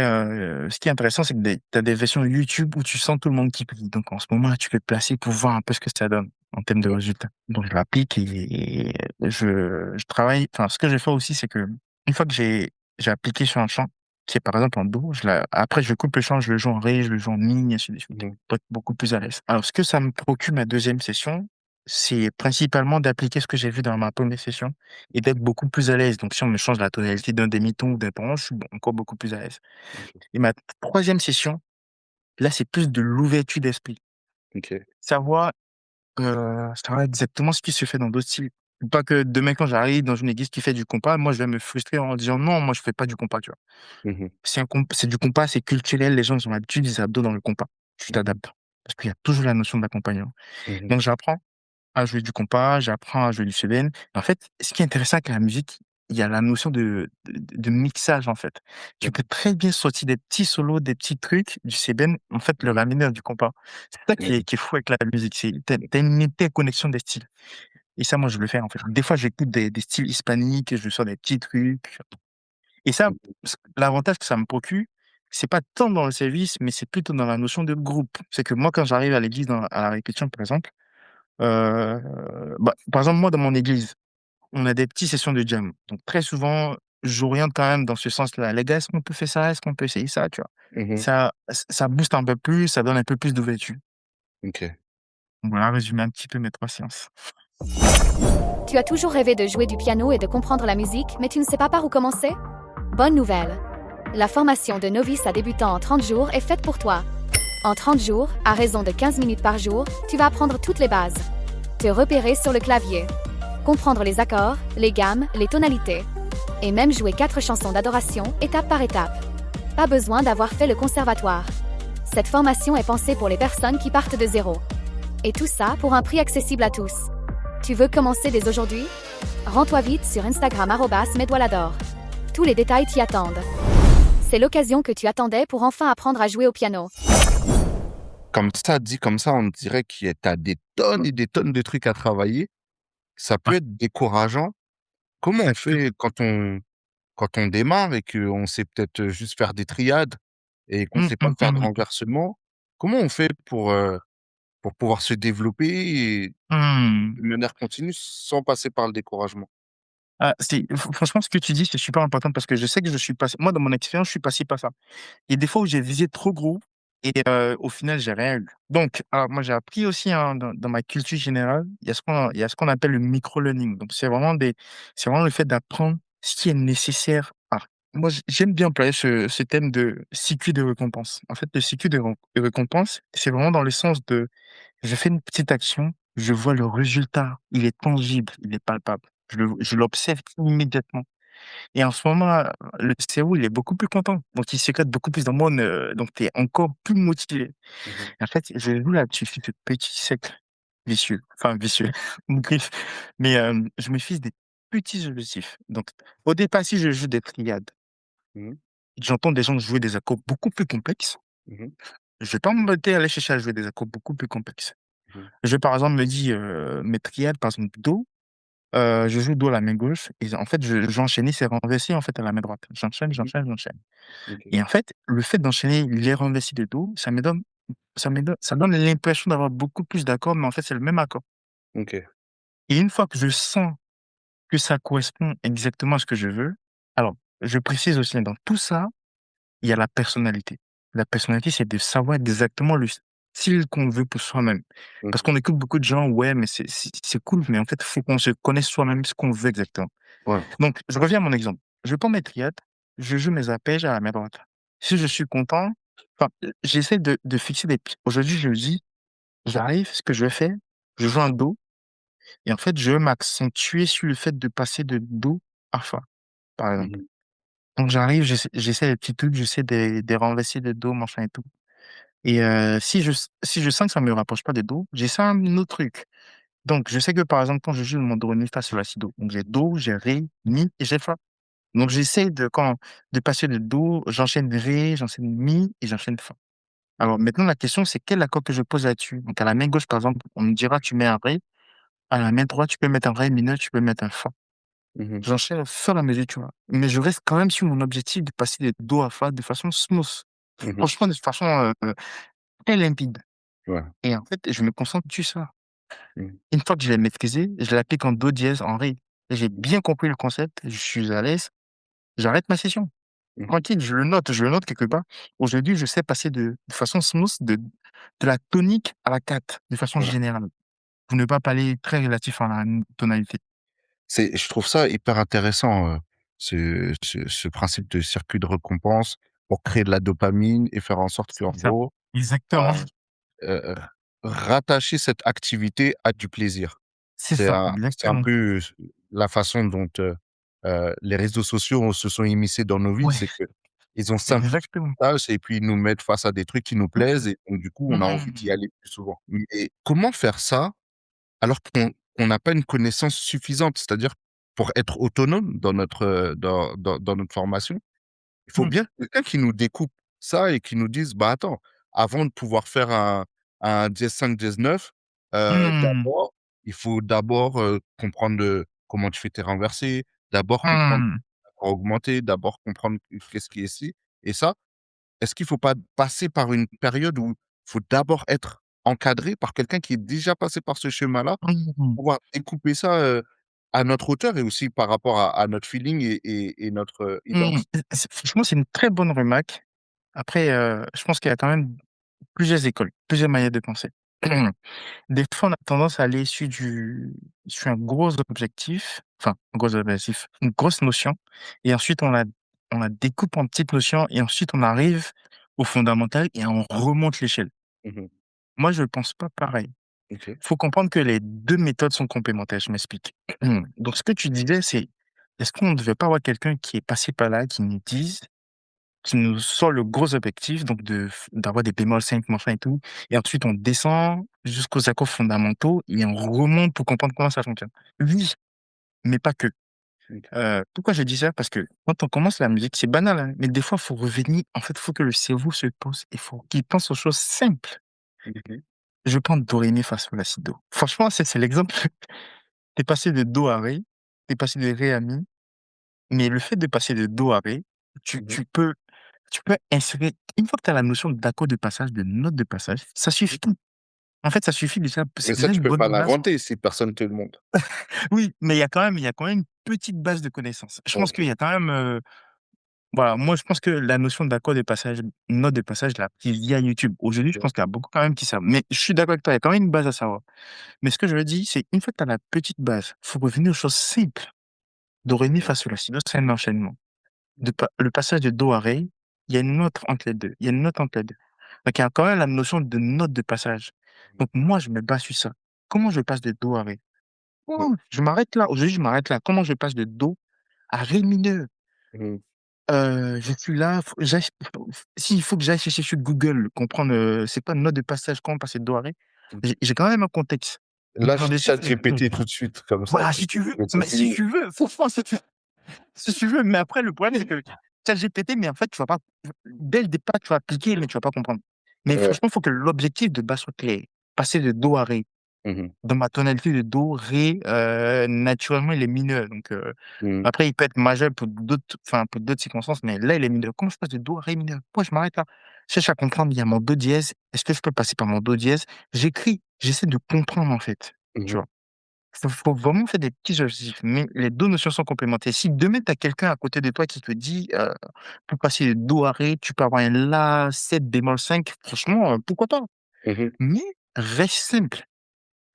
ce qui est intéressant, c'est que tu as des versions YouTube où tu sens tout le monde qui plie. Donc, en ce moment, là, tu peux te placer pour voir un peu ce que ça donne en termes de Ouais. résultats. Donc, je l'applique et je travaille. Enfin, ce que je fais aussi, c'est que une fois que j'ai appliqué sur un chant, qui est par exemple en do, après, je coupe le chant, je le joue en ré, je le joue en mi, ainsi de suite. Mhm. Pour être beaucoup plus à l'aise. Alors, ce que ça me procure ma deuxième session, c'est principalement d'appliquer ce que j'ai vu dans ma première session et d'être beaucoup plus à l'aise. Donc, si on me change la tonalité d'un demi-ton ou d'un ton, je suis encore beaucoup plus à l'aise. Ok. Et ma troisième session, là, c'est plus de l'ouverture d'esprit. Ok. Savoir, savoir exactement ce qui se fait dans d'autres styles. Pas que demain, quand j'arrive dans une église qui fait du compas, moi, je vais me frustrer en disant non, moi, je fais pas du compas, tu vois. Mhm. C'est du compas, c'est culturel, les gens, ils ont l'habitude des abdos dans le compas. Tu Mhm. t'adaptes. Parce qu'il y a toujours la notion d'accompagnement. Mhm. Donc, j'apprends à jouer du compas, j'apprends à jouer du sébène. En fait, ce qui est intéressant avec la musique, il y a la notion de mixage, en fait. Tu peux Mhm. très bien sortir des petits solos, des petits trucs du sébène, en fait, le Mhm. ramener dans du compas. C'est ça Mhm. qui est fou avec la musique. T'as une interconnexion des styles. Et ça, moi, je le fais, en fait. Des fois, j'écoute des styles hispaniques, je sors des petits trucs. Et ça, l'avantage que ça me procure, c'est pas tant dans le service, mais c'est plutôt dans la notion de groupe. C'est que moi, quand j'arrive à l'église, à la répétition, par exemple, par exemple, moi, dans mon église, on a des petites sessions de jam. Donc, très souvent, j'oriente quand même dans ce sens-là. Les gars, est-ce qu'on peut faire ça? Est-ce qu'on peut essayer ça? Tu vois? Mhm. Ça booste un peu plus, ça donne un peu plus d'ouverture. Ok. Donc voilà, résumer un petit peu mes 3 séances. Tu as toujours rêvé de jouer du piano et de comprendre la musique, mais tu ne sais pas par où commencer? Bonne nouvelle! La formation de novice à débutant en 30 jours est faite pour toi. En 30 jours, à raison de 15 minutes par jour, tu vas apprendre toutes les bases. Te repérer sur le clavier. Comprendre les accords, les gammes, les tonalités. Et même jouer 4 chansons d'adoration, étape par étape. Pas besoin d'avoir fait le conservatoire. Cette formation est pensée pour les personnes qui partent de zéro. Et tout ça pour un prix accessible à tous. Tu veux commencer dès aujourd'hui? Rends-toi vite sur Instagram @mesdoilador. Tous les détails t'y attendent. C'est l'occasion que tu attendais pour enfin apprendre à jouer au piano. Comme ça, dit comme ça, on dirait qu'il y a des tonnes et des tonnes de trucs à travailler. Ça peut Ouais, être décourageant. Comment on exactement. fait quand on démarre et qu'on sait peut-être juste faire des triades et qu'on Mmh, sait pas mmh, faire de mmh, renversement? Comment on fait pour pouvoir se développer et mmh. de manière continue sans passer par le découragement? Ah, franchement, ce que tu dis, c'est super important parce que je sais que je suis passé moi, dans mon expérience, je suis passé par ça. Il y a des fois où j'ai visé trop gros et au final, j'ai rien eu. Donc, moi, j'ai appris aussi, hein, dans ma culture générale, il y a ce qu'on appelle le micro-learning. Donc, c'est vraiment le fait d'apprendre ce qui est nécessaire. Moi, j'aime bien employer ce thème de circuit de récompense. En fait, le circuit de récompense, c'est vraiment dans le sens de je fais une petite action, je vois le résultat, il est tangible, il est palpable. Je l'observe immédiatement. Et en ce moment, le cerveau, il est beaucoup plus content. Donc, il sécrète beaucoup plus d'hormones, donc tu es encore plus motivé. Mmh. En fait, je joue là-dessus, ce petit cercle vicieux, enfin vicieux, bref. Mais, je me fixe des petits objectifs. Donc, au départ, si je joue des triades, Mmh. j'entends des gens jouer des accords beaucoup plus complexes. Mmh. Je vais pas m'embêter à aller chercher à jouer des accords beaucoup plus complexes. Mmh. Je vais, par exemple, me dire, mes triades, par exemple, do. Je joue do à la main gauche et en fait, j'enchaînais ces renversés, en fait, à la main droite. J'enchaîne, Mmh. j'enchaîne, j'enchaîne OK. et en fait, le fait d'enchaîner les renversés de do, ça donne l'impression d'avoir beaucoup plus d'accords, mais en fait, c'est le même accord OK. et une fois que je sens que ça correspond exactement à ce que je veux, alors, je précise aussi, dans tout ça, il y a la personnalité. La personnalité, c'est de savoir exactement le style qu'on veut pour soi-même. Parce Mmh. qu'on écoute beaucoup de gens: «Ouais, mais c'est cool», mais en fait, il faut qu'on se connaisse soi-même, ce qu'on veut exactement. Ouais. Donc, je reviens à mon exemple. Je prends mes triades, je joue mes arpèges à la main droite. Si je suis content, j'essaie de fixer des aujourd'hui, je me dis: «J'arrive, ce que je fais, je joue un do et en fait, je veux m'accentuer sur le fait de passer de do à fa», par exemple. Mmh. Donc j'arrive, j'essaie des petits trucs, j'essaie des renversés de do, machin et tout et si je sens que ça me rapproche pas de do, j'essaie un autre truc. Donc je sais que, par exemple, quand je joue mon do, ré, mi, fa, sol, la, si, do, donc j'ai do, j'ai ré, mi et j'ai fa. Donc j'essaie de passer de do, j'enchaîne ré, j'enchaîne mi et j'enchaîne fa. Alors maintenant la question c'est quel accord que je pose là-dessus? Donc à la main gauche par exemple, on me dira tu mets un ré, à la main droite tu peux mettre un ré mineur, tu peux mettre un fa. Mmh. J'enchaîne au fur et à mesure, tu vois? Mais je reste quand même sur mon objectif de passer de do à fa de façon smooth. Mmh. Franchement de façon, très limpide Ouais. et en fait je me concentre sur ça. Mmh. Une fois que je l'ai maîtrisé, je l'applique en do dièse, en ré et j'ai bien compris le concept, je suis à l'aise, j'arrête ma session. Mmh. Tranquille, je le note quelque part. Aujourd'hui, je sais passer de façon smooth de la tonique à la 4 de façon Ouais. générale, pour ne pas parler très relatif à la tonalité. Je trouve ça hyper intéressant, ce principe de circuit de récompense pour créer de la dopamine et faire en sorte C'est qu'en ça. gros, Exactement. heu heu, rattacher cette activité à du plaisir. C'est ça, C'est un exactement. peu la façon dont, les réseaux sociaux se sont immiscés dans nos vies, Ouais, c'est qu'ils ont simplifié exactement. la tâche et puis ils nous mettent face à des trucs qui nous plaisent et donc du coup, on a envie d'y Mmh. aller plus souvent. Mais comment faire ça alors qu'on n'a pas une connaissance suffisante? C'est-à-dire, pour être autonome dans notre, dans notre formation, il faut Mmh. bien quelqu'un qui nous découpe ça et qui nous dise: «Bah, attends, avant de pouvoir faire un dièse 5 dièse 9, Mmh. d'abord, il faut d'abord, comprendre, comment tu fais tes renversés, d'abord comprendre Mmh. l'accord augmenté, d'abord comprendre qu'est-ce qui est ci et ça». Est-ce qu'il faut pas passer par une période où il faut d'abord être encadré par quelqu'un qui est déjà passé par ce chemin-là, Mmh. pouvoir découper ça, à notre hauteur et aussi par rapport à notre feeling et notre Mmh, identité. franchement, c'est une très bonne remarque. Après, je pense qu'il y a quand même plusieurs écoles, plusieurs manières de penser. Des fois, on a tendance à aller sur un gros objectif, enfin, un gros objectif, une grosse notion, et ensuite on la découpe en petites notions, et ensuite on arrive au fondamental et on remonte l'échelle. Mmh. Moi, je pense pas pareil. OK. Faut comprendre que les 2 méthodes sont complémentaires, je m'explique. Donc ce que tu disais, c'est, est-ce qu'on ne devait pas avoir quelqu'un qui est passé par là, qui nous sort le gros objectif, donc d'avoir des bémols 5 machin et tout, et ensuite on descend jusqu'aux accords fondamentaux et on remonte pour comprendre comment ça fonctionne. Oui, mais pas que. OK. Pourquoi je dis ça? Parce que quand on commence la musique, c'est banal, hein, mais des fois, il faut revenir. En fait, il faut que le cerveau se pose, il faut qu'il pense aux choses simples. Mmh. Je prends do, ré, mi, fa, sol, la, si, do. Franchement, c'est l'exemple. T'es passé de do à ré, t'es passé de ré à mi, mais le fait de passer de do à ré, tu, Mmh. tu peux tu peux insérer, une fois que tu as la notion d'accord de passage, de note de passage, ça suffit. En fait, ça suffit déjà, Mais c'est ça, déjà tu une peux bonne pas base. l'inventer si personne te le montre. Oui, mais il y a quand même une petite base de connaissances. Je pense qu'il OK. y a quand même, voilà, moi, je pense que la notion d'accord de passage, note de passage, je l'ai appris via YouTube. Aujourd'hui, je Ouais. pense qu'il y a beaucoup quand même qui savent. Mais je suis d'accord avec toi, il y a quand même une base à savoir. Mais ce que je veux dire, c'est une fois que tu as la petite base, faut revenir aux choses simples. Do, ré, mi, Ouais. fa, sol, la, si, do, c'est un enchaînement. Le passage de do à ré, il y a une note entre les deux. Il y a une note entre les deux. Donc, il y a quand même la notion de note de passage. Donc, moi, je me base sur ça. Comment je passe de do à ré? Ouais. Oh, je m'arrête là. Aujourd'hui, je m'arrête là. Comment je passe de do à ré mineur? Mmh. Je suis là. S'il faut que j'aille chercher sur Google, comprendre c'est quoi une note de passage, comment passer de do à ré, Mmh. j'ai quand même un contexte. Lâche Dessus, ChatGPT tout de suite comme ça, voilà, tu si tu veux. peux Mais si fini. tu veux, franchement, si tu veux, mais après, le problème, c'est que ChatGPT, mais en fait, tu vas pas, dès le départ, tu vas appliquer, mais tu vas pas comprendre. Mais Ouais. franchement, il faut que l'objectif de base soit clair. Passer de do à ré. Mmh. Dans ma tonalité de do, ré, naturellement, il est mineur. Donc, Mmh. après, il peut être majeur pour d'autres circonstances, mais là, il est mineur. Comment je passe de do à ré mineur? Pourquoi je m'arrête là? Je cherche à comprendre, il y a mon do dièse. Est-ce que je peux passer par mon do dièse? J'écris, j'essaie de comprendre, en fait. Tu Mmh. vois? Faut vraiment faire des petits objectifs, mais les 2 notions sont complémentaires. Si demain tu as quelqu'un à côté de toi qui te dit, pour passer de do à ré, tu peux avoir un la, 7 bémol 5, franchement, pourquoi pas? Mmh. Mais reste simple,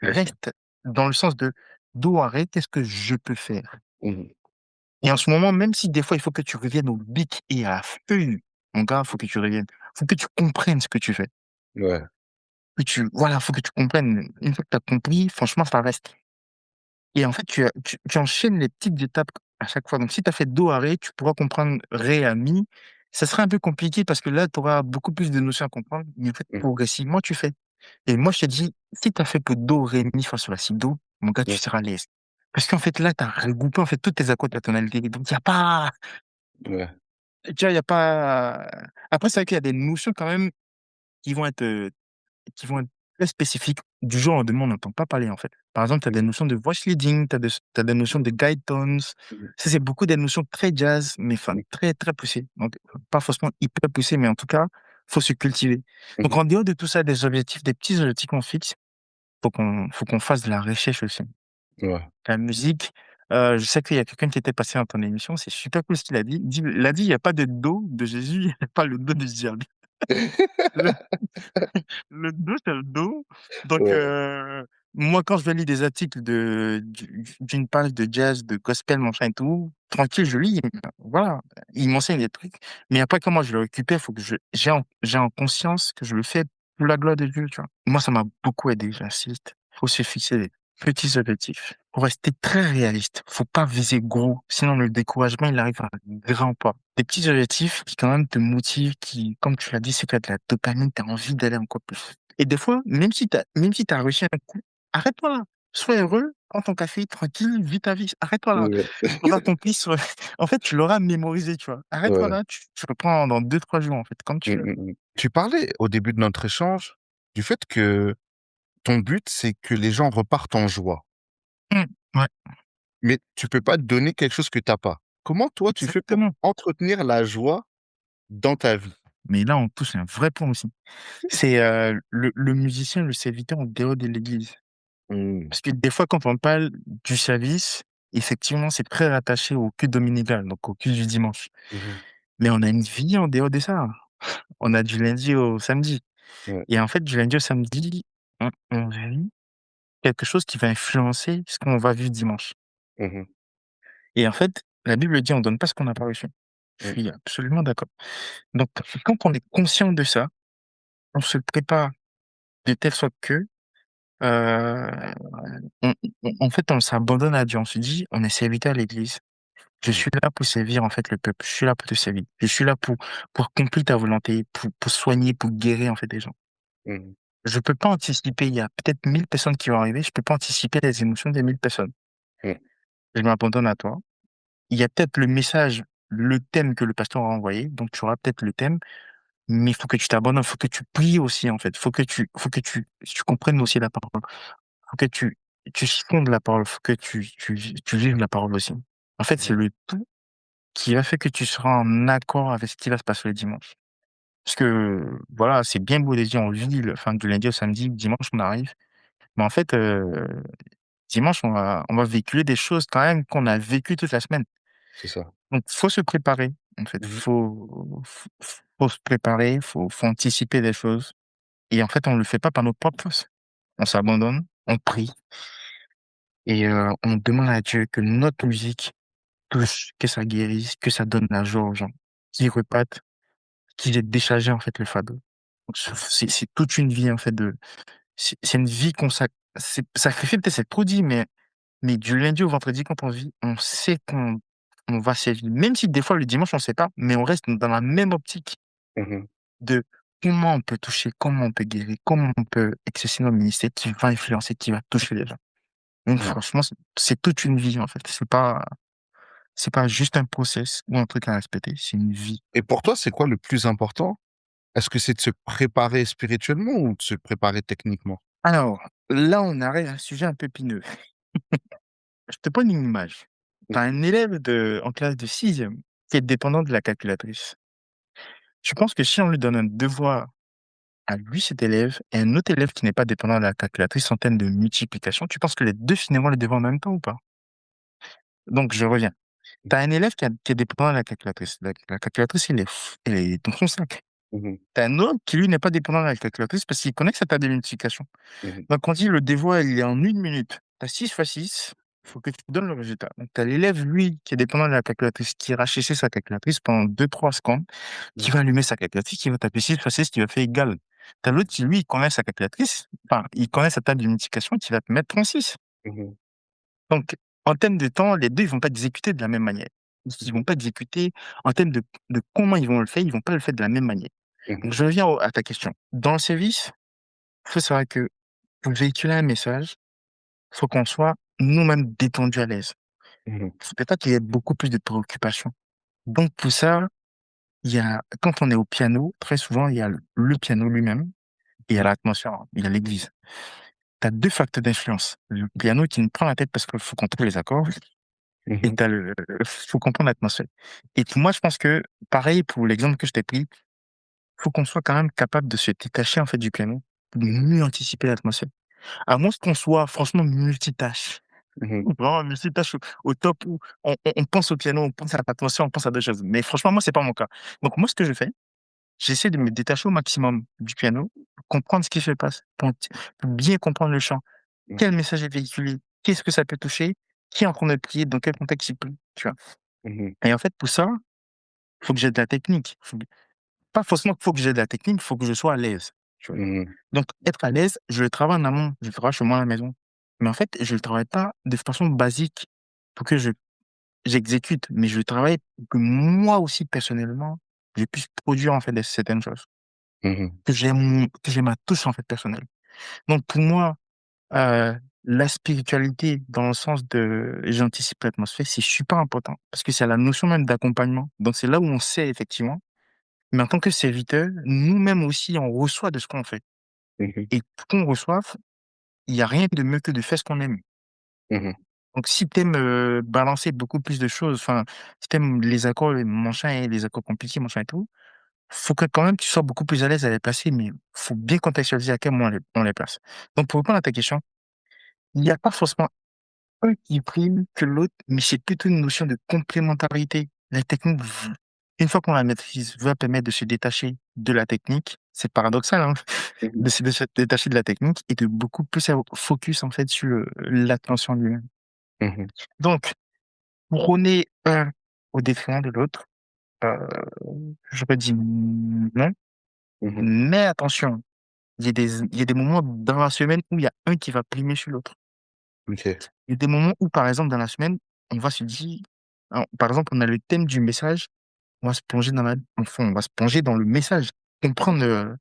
Bien sûr. reste dans le sens de do à ré, qu'est-ce que je peux faire? Mmh. Et en ce moment, même si des fois il faut que tu reviennes au bic et à la feuille, mon gars, faut que tu reviennes. Faut que tu comprennes ce que tu fais. Ouais. Voilà, faut que tu comprennes. Une fois que tu as compris, franchement, ça reste. Et en fait, tu enchaînes les petites étapes à chaque fois. Donc, si tu as fait do à ré, tu pourras comprendre ré à mi. Ça sera un peu compliqué parce que là, tu auras beaucoup plus de notions à comprendre. Mais en fait, Mmh. progressivement, tu fais. Et moi, je te dis, si tu as fait que do, ré, mi, fa, sol, la, si, do, mon gars, tu Ouais. seras à l'aise. Parce qu'en fait, là, tu as regroupé en fait tous tes accords de la tonalité. Donc, il y a pas, Ouais. tu vois, il y a pas. Après, c'est vrai qu'il y a des notions quand même qui vont être qui vont être très spécifiques, du genre dont on n'entend pas parler, en fait. Par exemple, tu as des notions de voice leading, tu as des notions de guide tones. Mmh. Ça, c'est beaucoup des notions très jazz, mais enfin, Mmh. très, très poussées. Donc, pas forcément hyper poussées, mais en tout cas, faut se cultiver. Donc, Mmh. en dehors de tout ça, des objectifs, des petits objectifs qu'on fixe, faut qu'on fasse de la recherche aussi. Ouais. La musique, je sais qu'il y a quelqu'un qui était passé dans ton émission, c'est super cool ce qu'il a dit. Il y a pas de dos de Jésus, il y a pas le dos de diable. Le dos, c'est le dos. Donc, Ouais. moi, quand je vais lire des articles d'une page de jazz, de gospel, machin et tout, tranquille, je lis. Voilà, ils m'enseignent des trucs. Mais après, comment je le récupère, faut que j'ai en conscience que je le fais pour la gloire de Dieu, tu vois. Moi, ça m'a beaucoup aidé, j'insiste. Faut se fixer des petits objectifs. Faut rester très réaliste. Faut pas viser gros. Sinon, le découragement, il arrive à grands pas. Des petits objectifs qui, quand même, te motivent, qui, comme tu l'as dit, c'est que de la dopamine, t'as envie d'aller encore plus. Et des fois, même si t'as réussi un coup, arrête-toi là. Sois heureux, prends ton café, tranquille, vis ta vie. Arrête-toi là. Ouais. Tu auras accompli en fait, tu l'auras mémorisé, tu vois. Arrête-toi Ouais. là, tu reprends dans 2, 3 jours, en fait, comme Mmh, tu veux. mmh mh. Tu parlais au début de notre échange du fait que ton but, c'est que les gens repartent en joie. Mmh, ouais, Mais tu peux pas donner quelque chose que tu as pas. Comment toi tu fais pour exactement. entretenir la joie dans ta vie? Mais là, on touche un vrai point aussi. C'est le musicien, le serviteur en dehors de l'église. Mmh. Parce que des fois, quand on parle du service, effectivement, c'est très rattaché au culte dominical, donc au culte du dimanche. Mhm. Mais on a une vie en dehors de ça. On a du lundi au samedi. Ouais. Et en fait, du lundi au samedi, on vit quelque chose qui va influencer ce qu'on va vivre dimanche. Mhm. Et en fait, la Bible dit, on donne pas ce qu'on n'a pas reçu. Je Mm. suis absolument d'accord. Donc, quand on est conscient de ça, on se prépare de telle sorte que, euh, en fait, on s'abandonne à Dieu. On se dit, on est serviteur à l'église. Je Mm. suis là pour servir, en fait, le peuple. Je suis là pour te servir. Je suis là pour accomplir ta volonté, pour soigner, pour guérir, en fait, des gens. Mm. Je peux pas anticiper. Il y a peut-être 1000 personnes qui vont arriver. Je peux pas anticiper les émotions des 1000 personnes. Mm. Je m'abandonne à toi. Il y a peut-être le message, le thème que le pasteur a envoyé. Donc, tu auras peut-être le thème, mais il faut que tu t'abandonnes. Il faut que tu pries aussi, en fait. Tu comprennes aussi la parole. Faut que tu sondes la parole. Faut que tu vives la parole aussi. En fait, c'est Mm. le tout qui va faire que tu seras en accord avec ce qui va se passer le dimanche. Parce que, voilà, c'est bien beau de dire on vit enfin, du lundi au samedi, dimanche on arrive. Mais en fait, dimanche, on va véhiculer des choses quand même qu'on a vécues toute la semaine. C'est ça. Donc, faut se préparer, en fait. Mhm. Faut se préparer, faut anticiper des choses. Et en fait, on le fait pas par nos propres forces. On s'abandonne, on prie et on demande à Dieu que notre musique touche, que ça guérisse, que ça donne la joie aux gens, qu'ils repartent, qu'ils aient déchargé, en fait, le fardeau. Donc, c'est toute une vie, en fait, c'est une vie c'est sacrifier, peut-être c'est trop dit, mais du lundi au vendredi, quand on vit, on sait on va sévir. Même si des fois le dimanche, on sait pas, mais on reste dans la même optique Mhm. de comment on peut toucher, comment on peut guérir, comment on peut exercer nos ministères qui va influencer, qui va toucher les gens. Donc Mm. franchement, c'est toute une vie en fait. C'est pas juste un process ou un truc à respecter, c'est une vie. Et pour toi, c'est quoi le plus important? Est-ce que c'est de se préparer spirituellement ou de se préparer techniquement? Alors, là, on arrive à un sujet un peu épineux. Je te donne une image. Tu as un élève en classe de sixième qui est dépendant de la calculatrice. Je pense que si on lui donne un devoir à lui, cet élève, et un autre élève qui n'est pas dépendant de la calculatrice en termes de multiplication, tu penses que les deux finalement les devront en même temps ou pas? Donc, je reviens. Tu as un élève qui est dépendant de la calculatrice. La calculatrice, elle est dans son sac. Mhm. Tu as un autre qui, lui, n'est pas dépendant de la calculatrice parce qu'il connaît que c'est table de multiplication. Mhm. Donc, on dit le devoir, il est en 1 minute. Tu as 6 fois 6, il faut que tu donnes le résultat. Donc, tu as l'élève, lui, qui est dépendant de la calculatrice, qui ira chercher sa calculatrice pendant 2, 3 secondes, qui va allumer sa calculatrice, qui va taper 6 fois 6, qui va faire égal. Tu as l'autre qui, lui, il connaît sa calculatrice, enfin, il connaît sa table de multiplication, qui va te mettre 36. Mhm. Donc, en termes de temps, les deux, ils vont pas exécuter de la même manière. Ils vont pas exécuter en termes de comment ils vont le faire, ils vont pas le faire de la même manière. Donc, Mhm. je reviens à ta question. Dans le service, il faut savoir que pour véhiculer un message, il faut qu'on soit nous-mêmes détendus à l'aise. Mhm. C'est peut-être qu'il y ait beaucoup plus de préoccupations. Donc, pour ça, quand on est au piano, très souvent, il y a le piano lui-même et il y a l'atmosphère, il y a l'église. Tu as deux facteurs d'influence. Le piano qui nous prend la tête parce qu'il faut compter les accords et Mhm. faut comprendre l'atmosphère. Et pour moi, je pense que, pareil pour l'exemple que je t'ai pris, faut qu'on soit quand même capable de se détacher, en fait, du piano, de mieux anticiper l'atmosphère. À moins qu'on soit, franchement, multitâche. Mhm. Vraiment, multitâche au top où on pense au piano, on pense à l'atmosphère, on pense à d'autres choses. Mais franchement, moi, c'est pas mon cas. Donc, moi, ce que je fais, j'essaie de me détacher au maximum du piano, pour comprendre ce qui se passe, pour bien comprendre le chant. Mhm. Quel message est véhiculé? Qu'est-ce que ça peut toucher? Qui est en train de prier? Dans quel contexte il prie? Tu vois? Mhm. Et en fait, pour ça, faut que j'ai de la technique. Pas forcément qu'il faut que j'ai de la technique, il faut que je sois à l'aise. Tu vois? Mhm. Donc, être à l'aise, je le travaille en amont, je le travaille chez moi à la maison. Mais en fait, je le travaille pas de façon basique pour que j'exécute, mais je travaille pour que moi aussi, personnellement, je puisse produire, en fait, certaines choses. Mhm. Que j'ai ma touche, en fait, personnelle. Donc, pour moi, euh, la spiritualité, dans le sens de j'anticipe l'atmosphère, c'est super important parce que c'est la notion même d'accompagnement. Donc, c'est là où on sait effectivement. Mais en tant que serviteur, nous-mêmes aussi, on reçoit de ce qu'on fait. Mhm. Et pour qu'on reçoive, il n'y a rien de mieux que de faire ce qu'on aime. Mhm. Donc, si tu aimes balancer beaucoup plus de choses, enfin, si tu aimes les accords, les machins et les accords compliqués, machin et tout, faut que quand même tu sois beaucoup plus à l'aise à les placer, mais faut bien contextualiser à quel moment on les place. Donc, pour répondre à ta question, il n'y a pas forcément un qui prime que l'autre, mais c'est plutôt une notion de complémentarité. La technique, une fois qu'on la maîtrise, va permettre de se détacher de la technique. C'est paradoxal, hein, Mhm. de se détacher de la technique et de beaucoup plus focus, en fait, sur l'attention lui-même. Mhm. Donc, prôner un au détriment de l'autre, euh, j'aurais dit non, Mhm. mais attention, il y a des moments dans la semaine où il y a un qui va primer sur l'autre. Ok. Il y a des moments où, par exemple, dans la semaine, on va se dire, alors, par exemple, on a le thème du message, on va se plonger enfin, on va se plonger dans le message, comprendre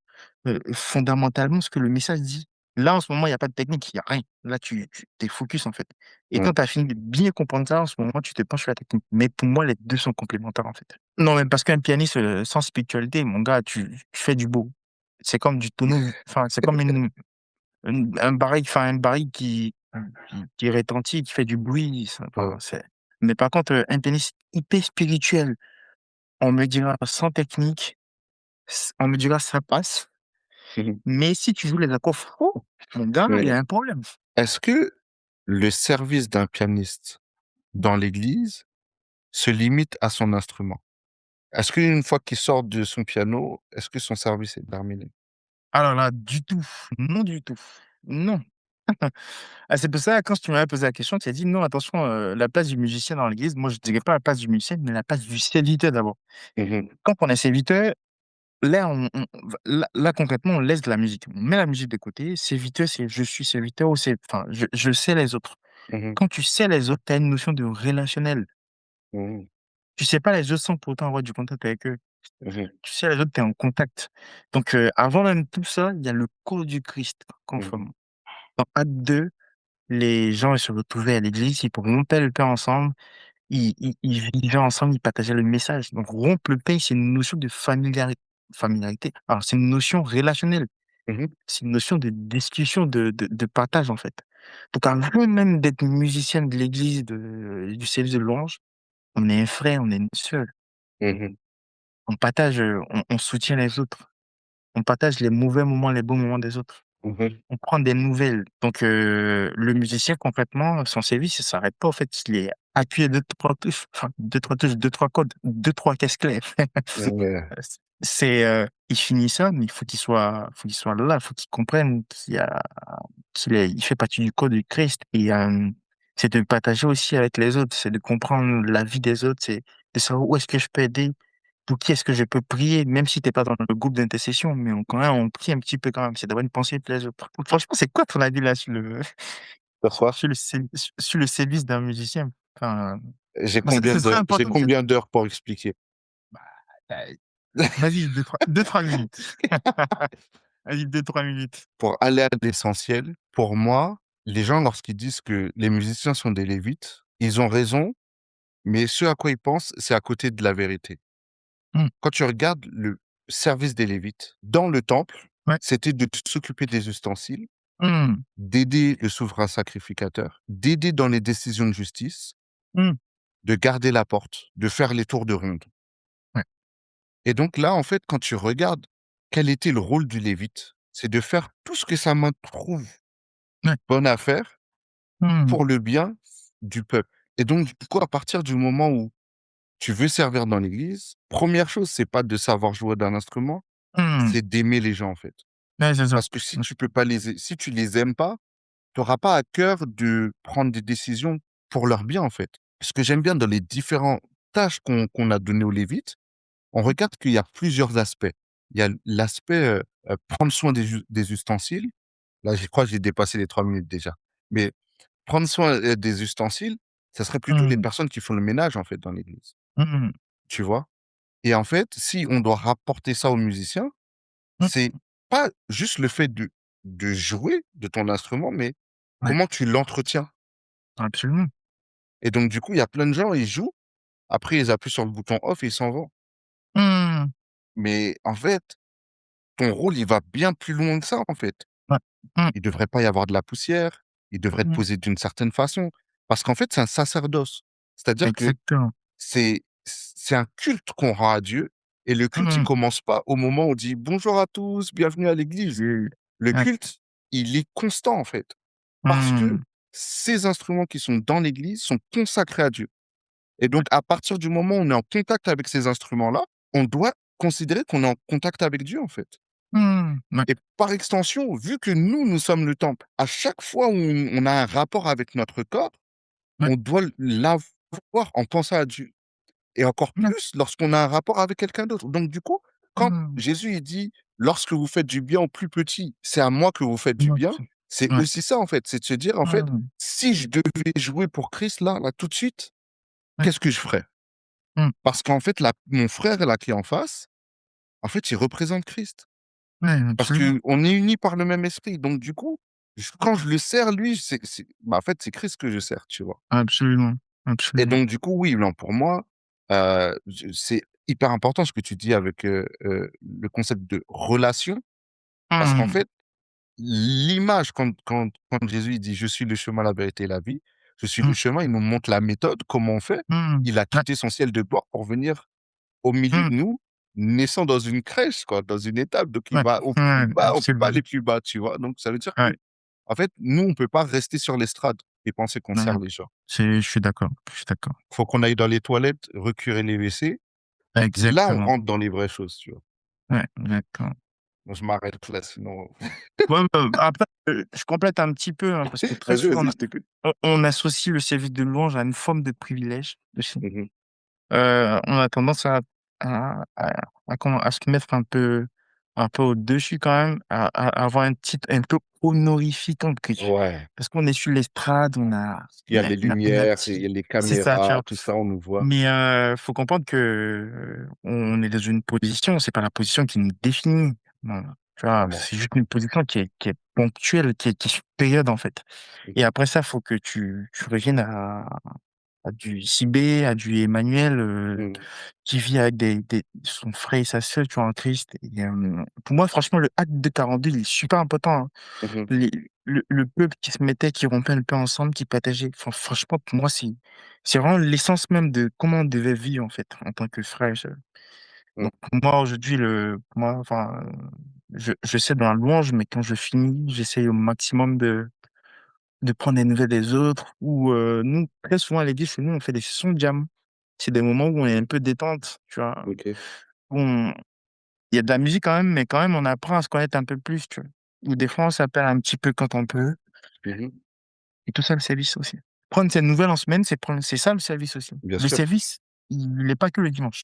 fondamentalement ce que le message dit. Là, en ce moment, il n'y a pas de technique, il n'y a rien. Là, tu es focus, en fait. Et Mm. quand tu as fini de bien comprendre ça, en ce moment, tu te penches sur la technique. Mais pour moi, les deux sont complémentaires, en fait. Non, mais parce qu'un pianiste sans spiritualité, mon gars, tu fais du beau. C'est comme du tonneau, enfin, c'est comme un baril qui retentit, qui fait du bruit. Ouais. Enfin, mais par contre, un pianiste hyper spirituel, on me dira sans technique, on me dira ça passe. Mhm. Mais si tu joues les accords faux, mon gars, il y Mm. a un problème. Est-ce que le service d'un pianiste dans l'église se limite à son instrument? Est-ce qu'une fois qu'il sort de son piano, est-ce que son service est terminé? Alors là, du tout. Non, du tout. Non. Ah, c'est pour ça, quand tu m'avais posé la question, tu as dit non, attention, la place du musicien dans l'église, moi, je dirais pas la place du musicien, mais la place du serviteur d'abord. Mhm. Quand on est serviteur, là, là, concrètement, on laisse de la musique. On met la musique de côté. Serviteur, c'est je suis serviteur ou c'est, enfin, je sais les autres. Mhm. Quand tu sais les autres, tu as une notion de relationnel. Mhm. Tu sais pas les autres sans pour autant avoir du contact avec eux. Mhm. Tu sais les autres, tu es en contact. Donc, avant même tout ça, il y a le corps du Christ, Mhm. conformément. Dans Acte 2, les gens se retrouvaient à l'église, ils rompaient le pain ensemble, ils vivaient ensemble, ils partageaient le message. Donc, rompre le pain, c'est une notion de familiarité. Alors, c'est une notion relationnelle. Mhm. C'est une notion de discussion, de partage, en fait. Donc, avant même d'être musicien de l'église, du service de louange, on est un frère, on est une sœur. Mhm. On partage, on soutient les autres. On partage les mauvais moments, les bons moments des autres. Mhm. On prend des nouvelles. Donc, le musicien, concrètement, son service, il s'arrête pas. En fait, il est appuyé deux, trois touches, enfin, deux, trois touches, deux, trois codes, deux, trois caisses claires. Ouais. Il finit ça, mais faut qu'il soit là, faut qu'il comprenne il fait partie du corps du Christ. Et, c'est de partager aussi avec les autres, c'est de comprendre la vie des autres, c'est de savoir où est-ce que je peux aider, pour qui est-ce que je peux prier, même si t'es pas dans le groupe d'intercession, mais quand même, on prie un petit peu quand même. C'est d'avoir une pensée pour les autres. Donc, franchement, c'est quoi ton avis là sur Pourquoi? sur le service d'un musicien? Enfin, bah, c'est très J'ai important. combien d'heures pour expliquer? Bah, euh, vas-y, deux, trois minutes. Vas-y, deux, trois minutes. Pour aller à l'essentiel, pour moi, les gens, lorsqu'ils disent que les musiciens sont des lévites, ils ont raison, mais ce à quoi ils pensent, c'est à côté de la vérité. Hum, Quand tu regardes le service des lévites dans le temple, ouais. c'était de s'occuper des ustensiles, Hum, d'aider le souverain sacrificateur, d'aider dans les décisions de justice, hum, de garder la porte, de faire les tours de ronde. ouais. Et donc là, en fait, quand tu regardes quel était le rôle du lévite, c'est de faire tout ce que sa main trouve Ouais. bonne à faire Hum, pour le bien du peuple. Et donc, du coup, à partir du moment où tu veux servir dans l'église, première chose, c'est pas de savoir jouer d'un instrument, hum. c'est d'aimer les gens, en fait. Ouais, c'est ça. Parce que si Ouais. tu peux pas si tu les aimes pas, tu n'auras pas à cœur de prendre des décisions pour leur bien, en fait. Ce que j'aime bien dans les différentes tâches qu'on a données aux Lévites, on regarde qu'il y a plusieurs aspects. Il y a l'aspect prendre soin des ustensiles. Là, je crois que j'ai dépassé les 3 minutes déjà. Mais prendre soin des ustensiles, ça serait plutôt les Hum, personnes qui font le ménage, en fait, dans l'église. hum, Tu vois? Et en fait, si on doit rapporter ça aux musiciens, hum. c'est pas juste le fait de jouer de ton instrument, mais Ouais, comment tu l'entretiens. absolument. Et donc, du coup, il y a plein de gens, ils jouent, après, ils appuient sur le bouton off et ils s'en vont. Hum, Mais en fait, ton rôle, il va bien plus loin que ça, en fait. ouais. Hum, Il devrait pas y avoir de la poussière, il devrait être hum. posé d'une certaine façon. Parce qu'en fait, c'est un sacerdoce. C'est-à-dire que Exactement. c'est un culte qu'on rend à Dieu. Et le culte, il Hum, commence pas au moment où on dit bonjour à tous, bienvenue à l'église. Le ouais. culte, il est constant, en fait. Parce que Hum, ces instruments qui sont dans l'église sont consacrés à Dieu. Et donc, à partir du moment où on est en contact avec ces instruments-là, on doit considérer qu'on est en contact avec Dieu, en fait. Ouais, Et par extension, vu que nous sommes le temple, à chaque fois où on a un rapport avec notre corps, ouais, on doit l'avoir en pensant à Dieu. Et encore ouais. plus lorsqu'on a un rapport avec quelqu'un d'autre. Donc, du coup, quand Mmh. Jésus il dit, lorsque vous faites du bien aux plus petits, c'est à moi que vous faites du Ouais, bien, c'est ouais. aussi ça, en fait. C'est de se dire, en fait, Mmh. si je devais jouer pour Christ, là, tout de suite, Ouais. qu'est-ce que je ferais? Mmh. Parce qu'en fait, mon frère, là, qui est en face, en fait, il représente Christ. Ouais, Parce absolument. qu'on est unis par le même esprit. Donc, du coup, quand je le sers, lui, bah, en fait, c'est Christ que je sers, tu vois. Absolument, Et absolument. donc, du coup, oui, non, pour moi, c'est hyper important ce que tu dis avec le concept de relation. Parce qu'en Mmh. fait, l'image, quand Jésus il dit je suis le chemin, la vérité et la vie, je suis le Mmh. chemin, il nous montre la méthode, comment on fait. Mmh. Il a Ouais. quitté son ciel de gloire pour venir au milieu Mmh. de nous, naissant dans une crèche, quoi, dans une étape. Donc, il Ouais. va au plus Ouais, bas, on peut pas absolument. aller plus bas, tu vois. Donc, ça veut dire que, Ouais. en fait, nous, on peut pas rester sur l'estrade et penser qu'on Ouais. sert les gens. Je suis d'accord, je suis d'accord. Faut qu'on aille dans les toilettes, recurer les WC. Là, on Exactement. rentre dans les vraies choses, tu vois. Ouais, exactement. Moi, je m'arrête là, sinon. Ouais, après, je complète un petit peu, hein, parce que très Vas-y, souvent vas-y, je t'écoute. on associe le service de louange à une forme de privilège aussi. Mmh. On a tendance à se mettre un peu au-dessus quand même, à avoir un titre un peu honorifique en plus. Ouais. Parce qu'on est sur l'estrade, Il y a les on a lumières, il y a les c'est ça, tu caméras, vois? tout ça, on nous voit. Mais faut comprendre que, on est dans une position, c'est pas la position qui nous définit. Non, tu vois? Vraiment. C'est juste une position qui est ponctuelle, qui est sur période, en fait. Mmh. Et après ça, faut que tu reviennes à du Sibé, à du Emmanuel, Mmh. qui vit avec des son frère et sa sœur, tu vois, en Christ. Et pour moi, franchement, le acte de 42, il est super important, hein. Mmh. Les le peuple qui se mettait, qui rompait le pain ensemble, qui partageait. Franchement, pour moi, c'est vraiment l'essence même de comment on devait vivre, en fait, en tant que frère et sœur. Mmh. Donc moi, aujourd'hui, pour moi, enfin, je sais dans la louange, mais quand je finis, j'essaye au maximum de prendre des nouvelles des autres ou nous, très souvent à l'église, chez nous, on fait des sessions de jam. C'est des moments où on est un peu détente, tu vois? OK. Où il y a de la musique quand même, mais quand même on apprend à se connaître un peu plus, tu vois? Ou des fois on s'appelle un petit peu quand on peut Mmh. et tout ça le service aussi. Prendre ses nouvelles en semaine, c'est ça le service aussi. Bien Le sûr. service, il est pas que le dimanche.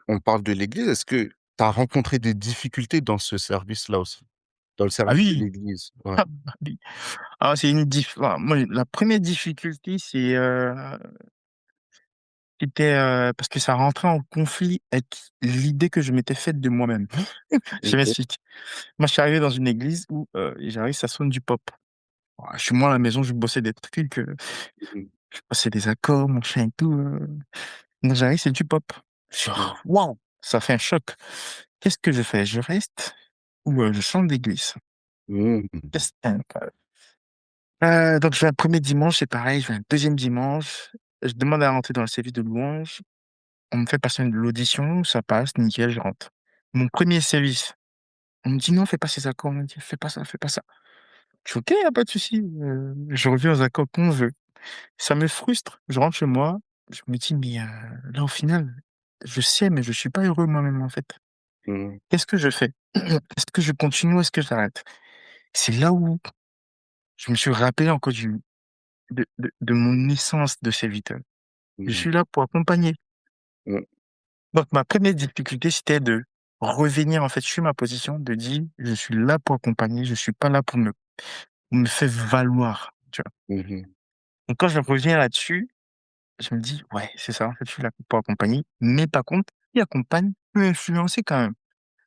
On parle de l'église, est-ce que tu as rencontré des difficultés dans ce service-là aussi? Dans le Ah service de oui! l'église? Ouais. Ah bah oui. Ah c'est une moi la première difficulté c'était, parce que ça rentrait en conflit avec l'idée que je m'étais faite de moi-même. Je OK. m'explique. Moi, je suis arrivé dans une église où, j'arrive, ça sonne du pop. Chez moi, à la maison, je bossais des trucs, Mmh. je bossais des accords, mon chien et tout, donc j'arrive, c'est du pop. Je suis: Mmh. «Waouh!» Ça fait un choc. Qu'est-ce que je fais? Je reste ou, je change d'église? Mmh. Qu'est-ce donc je vais un 1er dimanche, c'est pareil, je vais un 2e dimanche, je demande à rentrer dans le service de louange. On me fait passer l'audition, ça passe, nickel, je rentre. Mon premier service, on me dit: «Non, fais pas ces accords», on me dit: «Fais pas ça, fais pas ça». Je fais: «OK, y a pas de souci», je reviens aux accords qu'on veut. Ça me frustre, je rentre chez moi, je me dis: «Mais là, au final, je sais, mais je suis pas heureux moi-même, en fait. Mmh. Qu'est-ce que je fais? Est-ce que je continue ou est-ce que j'arrête?» C'est là où je me suis rappelé encore de mon essence de serviteur. Je Mmh. suis là pour accompagner. Mmh. Donc ma première difficulté, c'était de revenir en fait sur ma position, de dire: «Je suis là pour accompagner, je suis pas là pour me faire valoir», tu vois? Mmh. Donc quand je reviens là-dessus, je me dis: «Ouais, c'est ça, en fait, je suis là pour accompagner, mais par contre, qui accompagne peut influencer quand même».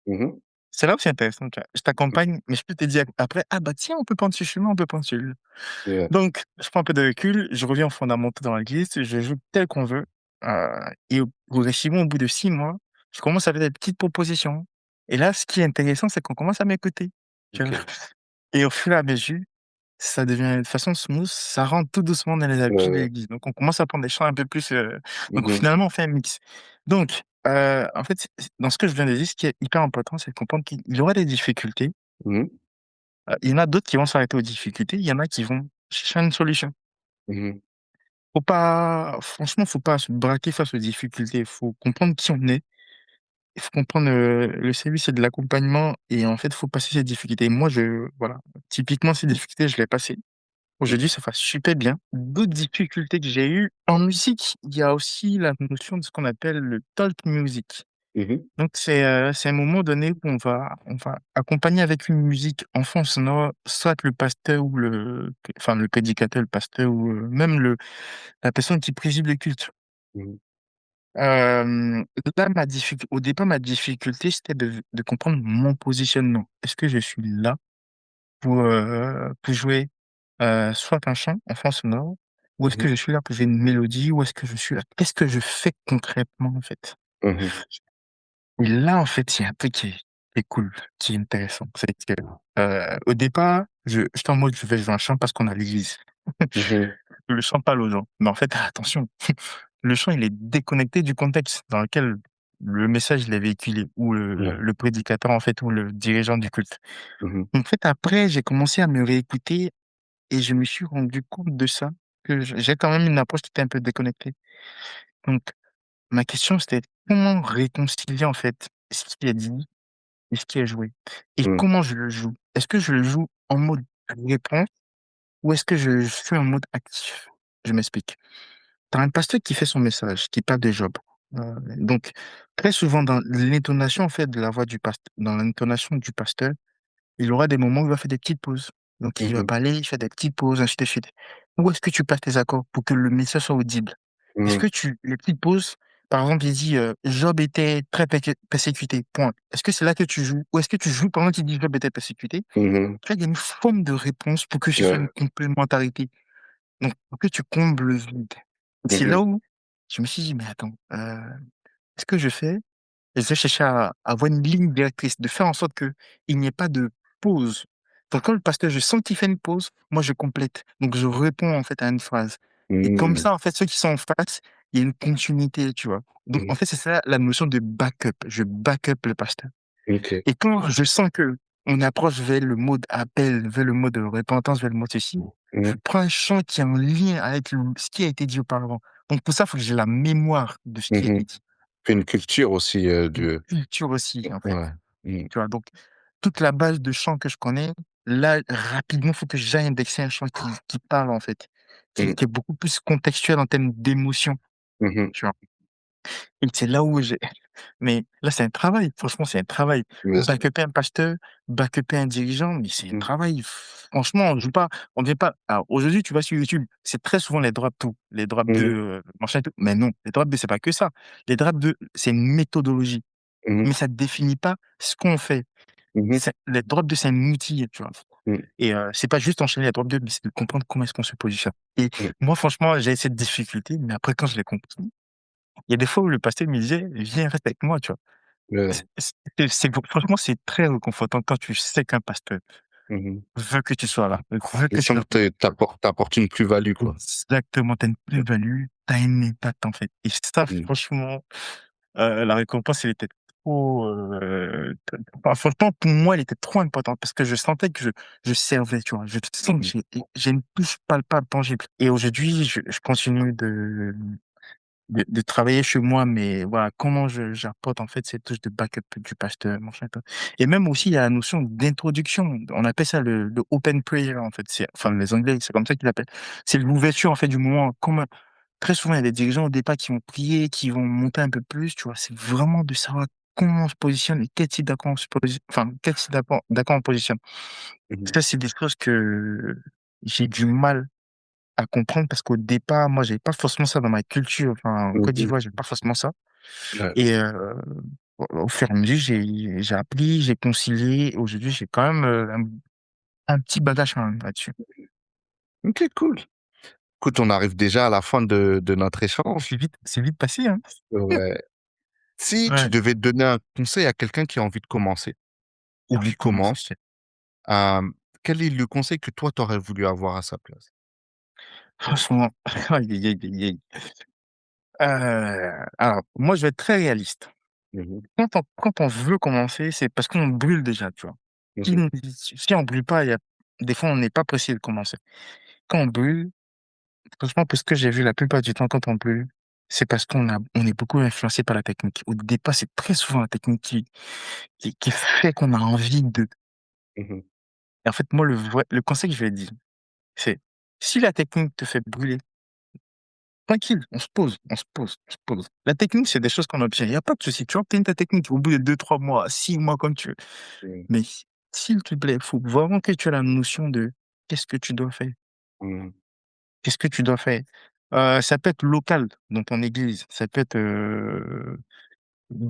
Mmh. C'est là où c'est intéressant, tu vois? Je t'accompagne, mais je peux te dire après: «Ah bah tiens, on peut prendre ce chemin, on peut prendre celui-là». Ouais. Donc je prends un peu de recul, je reviens aux fondamentaux dans la l'église, je joue tel qu'on veut, et progressivement, au bout de 6 mois, je commence à faire des petites propositions et là, ce qui est intéressant, c'est qu'on commence à m'écouter, tu vois? OK. Et au fur et à mesure, ça devient de façon smooth, ça rentre tout doucement dans les Ouais, habitudes de ouais. l'église. Donc on commence à prendre des chants un peu plus, donc Mmh. finalement, on fait un mix. Donc en fait, dans ce que je viens de dire, ce qui est hyper important, c'est de comprendre qu'il y aura des difficultés. Mmh. Il y en a d'autres qui vont s'arrêter aux difficultés, il y en a qui vont chercher une solution. Mhm. Franchement, faut pas se braquer face aux difficultés. Il faut comprendre qui on est. Il faut comprendre le service, c'est de l'accompagnement. Et en fait, il faut passer ces difficultés. Moi, voilà. Typiquement, ces difficultés, je l'ai passées. Aujourd'hui, ça va super bien. D'autres difficultés que j'ai eues en musique, il y a aussi la notion de ce qu'on appelle le talk music. Mhm. Donc, c'est un moment donné où on va accompagner avec une musique en fond sonore, soit le pasteur ou enfin, le prédicateur, le pasteur ou même la personne qui préside le culte. Mhm. Là, au départ, ma difficulté, c'était de comprendre mon positionnement. Est-ce que je suis là pour jouer soit un chant en fond sonore, ou est-ce que Mhm. je suis là pour jouer une mélodie, ou est-ce que je suis là? Qu'est-ce que je fais concrètement, en fait? Mhm. Et là, en fait, il y a un truc qui est cool, qui est intéressant. C'est que, au départ, j'étais en mode, je vais jouer un chant parce qu'on a l'église. Mhm. Je le chante pas aux gens. Mais en fait, attention, le chant, il est déconnecté du contexte dans lequel le message il est véhiculé, ou Ouais. le prédicateur, en fait, ou le dirigeant du culte. Mhm. En fait, après, j'ai commencé à me réécouter et je me suis rendu compte de ça, que j'ai quand même une approche qui était un peu déconnectée. Donc, ma question, c'était comment réconcilier, en fait, ce qui est dit et ce qui est joué? Et Mhm. comment je le joue? Est-ce que je le joue en mode réponse ou est-ce que je suis en mode actif? Je m'explique. Tu as un pasteur qui fait son message, qui parle de Job. Donc, très souvent, dans l'intonation, en fait, de la voix du pasteur, dans l'intonation du pasteur, il aura des moments où il va faire des petites pauses. Donc, il va Mhm. parler, il fait des petites pauses, ainsi de suite. Où est-ce que tu passes tes accords pour que le message soit audible? Est-ce Mhm. que les petites pauses, par exemple, il dit Job était très persécuté, point. Est-ce que c'est là que tu joues? Ou est-ce que tu joues pendant qu'il dit Job était persécuté? Mhm. Là, il y a une forme de réponse pour que ce soit une Ouais. complémentarité. Donc, pour que tu combles le vide. C'est Mhm. là où je me suis dit, mais attends, ce que je fais, je vais chercher à avoir une ligne directrice, de faire en sorte que il n'y ait pas de pause. Donc, quand le pasteur, je sens qu'il fait une pause, moi, je complète. Donc, je réponds, en fait, à une phrase. Et comme Mhm. ça, en fait, ceux qui sont en face, il y a une continuité, tu vois. Donc, en Mhm. fait, c'est ça la notion de backup. Je backup le pasteur. Ok. Et quand je sens que on approche vers le mode appel, vers le mode repentance, vers le mode ceci, je Mhm. prends un chant qui est en lien avec ce qui a été dit auparavant. Donc, pour ça, il faut que j'ai la mémoire de ce qui a été Mhm. dit. Fait une culture aussi Une de. culture aussi, en fait. Ouais. Mhm. Tu vois, donc, toute la base de chants que je connais, là, rapidement, il faut que j'aille indexer un chant qui parle, en fait, Mhm. qui est beaucoup plus contextuel en termes d'émotion, Mhm. tu vois. Et c'est là où mais là, c'est un travail, franchement, c'est un travail. Mais c'est- Backuper un pasteur, backuper un dirigeant, mais c'est un Mhm. travail. Franchement, on ne vient pas. Alors, aujourd'hui, tu vas sur YouTube, c'est très souvent les drops tout, les drops de Mhm. machin et tout. Mais non, les drops de, c'est pas que ça. Les drops de, c'est une méthodologie, Mhm. mais ça ne définit pas ce qu'on fait. Mhm. Les drops de, c'est un outil, tu vois. Mhm. Et c'est pas juste enchaîner les drops de, mais c'est de comprendre comment est-ce qu'on se positionne. Et moi, franchement, j'ai cette difficulté, mais après, quand je l'ai compris, il y a des fois où le pasteur me disait, viens, reste avec moi, tu vois. Ouais. Franchement, c'est très réconfortant quand tu sais qu'un pasteur Mhm. veut que tu sois là, veut Tu que tu sens que t'apportes une plus-value, quoi. exactement, tu as une plus-value, tu as un impact, en fait. Et ça, Mhm. franchement, la récompense, elle était trop, enfin, franchement, pour moi, elle était trop importante parce que je sentais que je servais, tu vois. Je sens que Mhm. j'ai une touche palpable, tangible. Et aujourd'hui, je continue de travailler chez moi, mais voilà, comment j'apporte en fait cette touche de backup du pasteur, machin, tout. Et même aussi, il y a la notion d'introduction. On appelle ça le open prayer, en fait. Enfin, les Anglais, c'est comme ça qu'ils l'appellent. C'est l'ouverture, en fait, du moment. Comme, très souvent, il y a des dirigeants au départ qui vont prier, qui vont monter un peu plus, tu vois. C'est vraiment de savoir comment on se positionne et quel type d'accord on se positionne, enfin, quel type d'accord on positionne. Mhm. Ça, c'est des choses que j'ai du mal à comprendre parce qu'au départ, moi, j'avais pas forcément ça dans ma culture. Enfin, en Côte Mhm. d'Ivoire, j'avais pas forcément ça. Ouais. Et au fur et à mesure, j'ai appris, j'ai concilié. Aujourd'hui, j'ai quand même un petit bagage quand même là-dessus. Ok, cool. Écoute, on arrive déjà à la fin de notre échange. C'est vite passé, hein. Ouais. Si tu Ouais. devais donner un conseil à quelqu'un qui a envie de commencer ou J'ai envie qui de commencer. commence, euh, quel est le conseil que toi, t'aurais voulu avoir à sa place? Franchement, aïe, aïe, aïe, aïe, aïe. Alors, moi, je vais être très réaliste. Mhm. Quand on veut commencer, c'est parce qu'on brûle déjà, tu vois. Si, Mhm. si on brûle pas, des fois, on n'est pas pressé de commencer. quand on brûle, franchement, pour ce que j'ai vu la plupart du temps quand on brûle, c'est parce on est beaucoup influencé par la technique. Au départ, c'est très souvent la technique qui fait qu'on a envie de. Mhm. Et en fait, moi, le conseil que je vais dire, c'est si la technique te fait brûler, tranquille, on se pose, on se pose, on se pose. La technique, c'est des choses qu'on obtient. Il n'y a pas de souci. Tu obtiens ta technique au bout de 2, 3 mois, 6 mois, comme tu veux. Mhm. Mais s'il te plaît, il faut vraiment que tu aies la notion de qu'est-ce que tu dois faire. Mhm. Qu'est-ce que tu dois faire? Ça peut être local dans ton église. Ça peut être de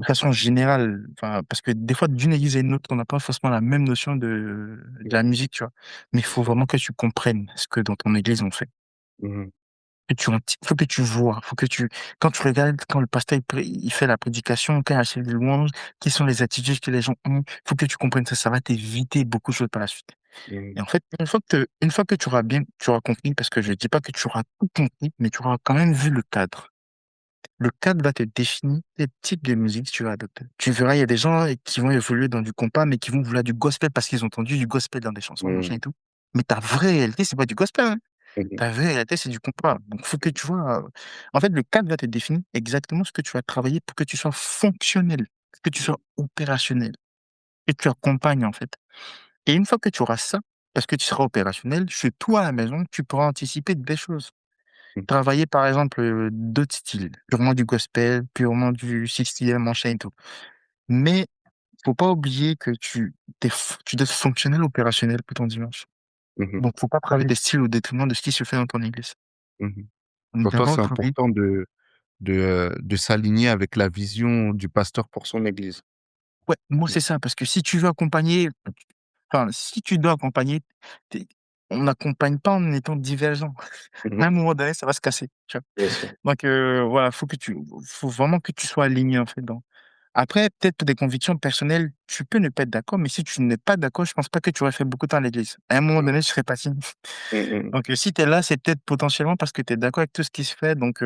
façon générale. Enfin, parce que des fois, d'une église à une autre, on n'a pas forcément la même notion de la musique, tu vois. Mais il faut vraiment que tu comprennes ce que dans ton église on fait. Mhm. Faut que tu vois, quand tu regardes, quand le pasteur il fait la prédication, quand il achète des louanges, quelles sont les attitudes que les gens ont, faut que tu comprennes ça, ça va t'éviter beaucoup de choses par la suite. Mhm. Et en fait, une fois que tu auras compris, parce que je dis pas que tu auras tout compris, mais tu auras quand même vu le cadre. Le cadre va te définir les types de musique que tu vas adopter. Tu verras, il y a des gens qui vont évoluer dans du compas, mais qui vont vouloir du gospel parce qu'ils ont entendu du gospel dans des chansons, machin Mhm. et tout. Mais ta vraie réalité, c'est pas du gospel, hein. Mhm. Ta vraie réalité, c'est du compas. Donc, faut que tu vois, en fait, le cadre va te définir exactement ce que tu vas travailler pour que tu sois fonctionnel, que tu sois opérationnel, que tu accompagnes, en fait. Et une fois que tu auras ça, parce que tu seras opérationnel, chez toi à la maison, tu pourras anticiper des choses. Travailler, par exemple, d'autres styles, purement du gospel, purement du 6 machin et tout. Mais faut pas oublier que tu dois être fonctionnel, opérationnel pour ton dimanche. Mhm. Donc, faut pas travailler des styles au détriment de ce qui se fait dans ton église. Mhm. Donc, Pour toi, d'abord, c'est travailler. important de s'aligner avec la vision du pasteur pour son église. Ouais, moi, c'est ça, parce que si tu veux accompagner, enfin, si tu dois accompagner, t'es- on n'accompagne pas en étant divergent. Mhm. À un moment donné, ça va se casser, tu vois. Bien sûr. Donc, voilà, faut vraiment que tu sois aligné, en fait, après, peut-être pour des convictions personnelles, tu peux ne pas être d'accord, mais si tu n'es pas d'accord, je pense pas que tu aurais fait beaucoup de temps à l'église. À un moment donné, je serais parti. Mhm. Donc, si tu es là, c'est peut-être potentiellement parce que tu es d'accord avec tout ce qui se fait. Donc,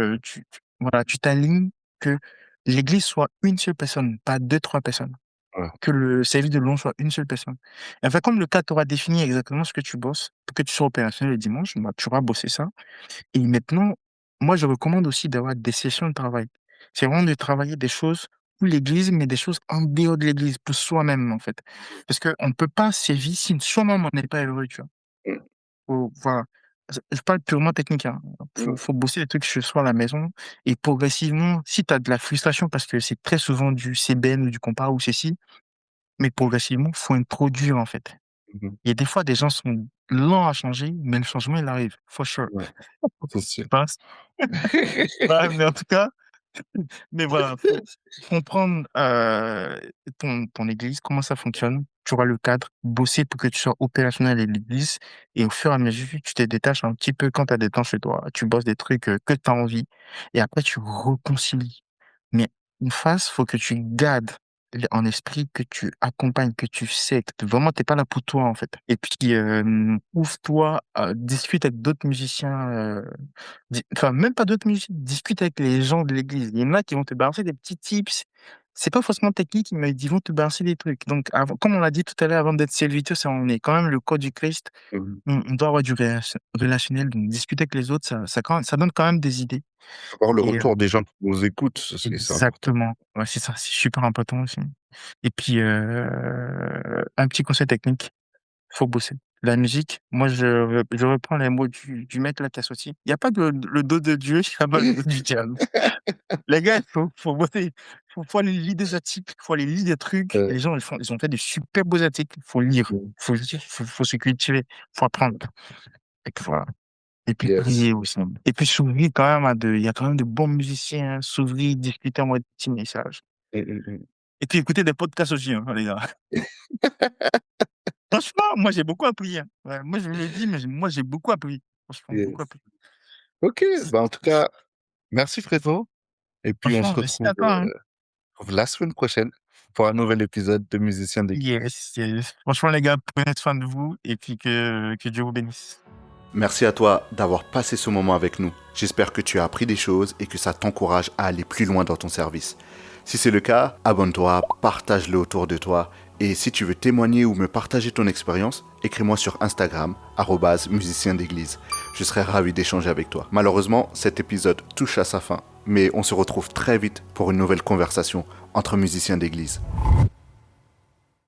voilà, tu t'alignes que l'église soit une seule personne, pas 2, 3 personnes. Ouais. Que le service de louange soit une seule personne. Et enfin, comme le cas t'aura défini exactement ce que tu bosses, pour que tu sois opérationnel le dimanche, bah, tu auras bossé ça. Et maintenant, moi, je recommande aussi d'avoir des sessions de travail. C'est vraiment de travailler des choses pour l'église, mais des choses en dehors de l'église, pour soi-même, en fait. Parce qu'on ne peut pas sévir si soi-même on n'est pas heureux, tu vois. Mhm. Voilà. Je parle purement technique, hein. Mhm. Faut bosser des trucs chez soi à la maison. Et progressivement, si tu as de la frustration, parce que c'est très souvent du CBN ou du compas ou ceci, mais progressivement, faut introduire, en fait. Mhm. Et des fois, des gens sont lents à changer, mais le changement, il arrive. For sure. Ouais, c'est sûr. Passe. Ouais, mais en tout cas, mais voilà, faut comprendre ton église, comment ça fonctionne. Tu auras le cadre, bosser pour que tu sois opérationnel à l'église. Et au fur et à mesure, tu te détaches un petit peu quand tu as des temps chez toi. Tu bosses des trucs que tu as envie. Et après, tu réconcilies. Mais en face, faut que tu gardes en esprit que tu accompagnes, que tu sais, que vraiment, t'es pas là pour toi, en fait. Et puis, ouvre-toi, discute avec d'autres musiciens, enfin, même pas d'autres musiques, discute avec les gens de l'église. Il y en a qui vont te balancer des petits tips. C'est pas forcément technique, mais ils vont te balancer des trucs. Donc, comme on l'a dit tout à l'heure, avant d'être serviteur, ça, on est quand même le corps du Christ. Mhm. On doit avoir du relationnel. Donc, discuter avec les autres, ça donne quand même des idées. Avoir le Et retour des gens qui nous écoutent, c'est important. exactement. Ouais, c'est ça. C'est super important aussi. Et puis, un petit conseil technique. Faut bosser. La musique, moi, je reprends les mots du mec là qui a sorti. Il n'y a pas le dos de Dieu, il n'y a pas le dos du diable. Les gars, faut bosser. Faut aller lire des articles, faut aller lire des trucs. Euh, Les gens, ils ont fait des super beaux articles. Faut lire, mhm. faut lire, faut se cultiver, faut apprendre. Et puis voilà. Et puis Yes. prier aussi. Et puis s'ouvrir quand même il y a quand même de bons musiciens, hein. S'ouvrir, discuter en mode petit message. Mhm, mhm. Et puis écouter des podcasts aussi, hein, les gars. Franchement, moi, j'ai beaucoup appris, hein. Ouais, moi, je le dis, mais moi, j'ai beaucoup appris. Franchement, beaucoup Yes. appris. Ok, bah en tout cas, merci Frédo. Et puis on se Franchement, merci retrouve à toi, hein. la semaine prochaine pour un nouvel épisode de Musiciens d'église. Yes, yes. Franchement, les gars, prenez soin de vous et puis que Dieu vous bénisse. Merci à toi d'avoir passé ce moment avec nous. J'espère que tu as appris des choses et que ça t'encourage à aller plus loin dans ton service. Si c'est le cas, abonne-toi, partage-le autour de toi Et si tu veux témoigner ou me partager ton expérience, écris-moi sur Instagram, @musicien d'église. Je serai ravi d'échanger avec toi. Malheureusement, cet épisode touche à sa fin, mais on se retrouve très vite pour une nouvelle conversation entre musiciens d'église.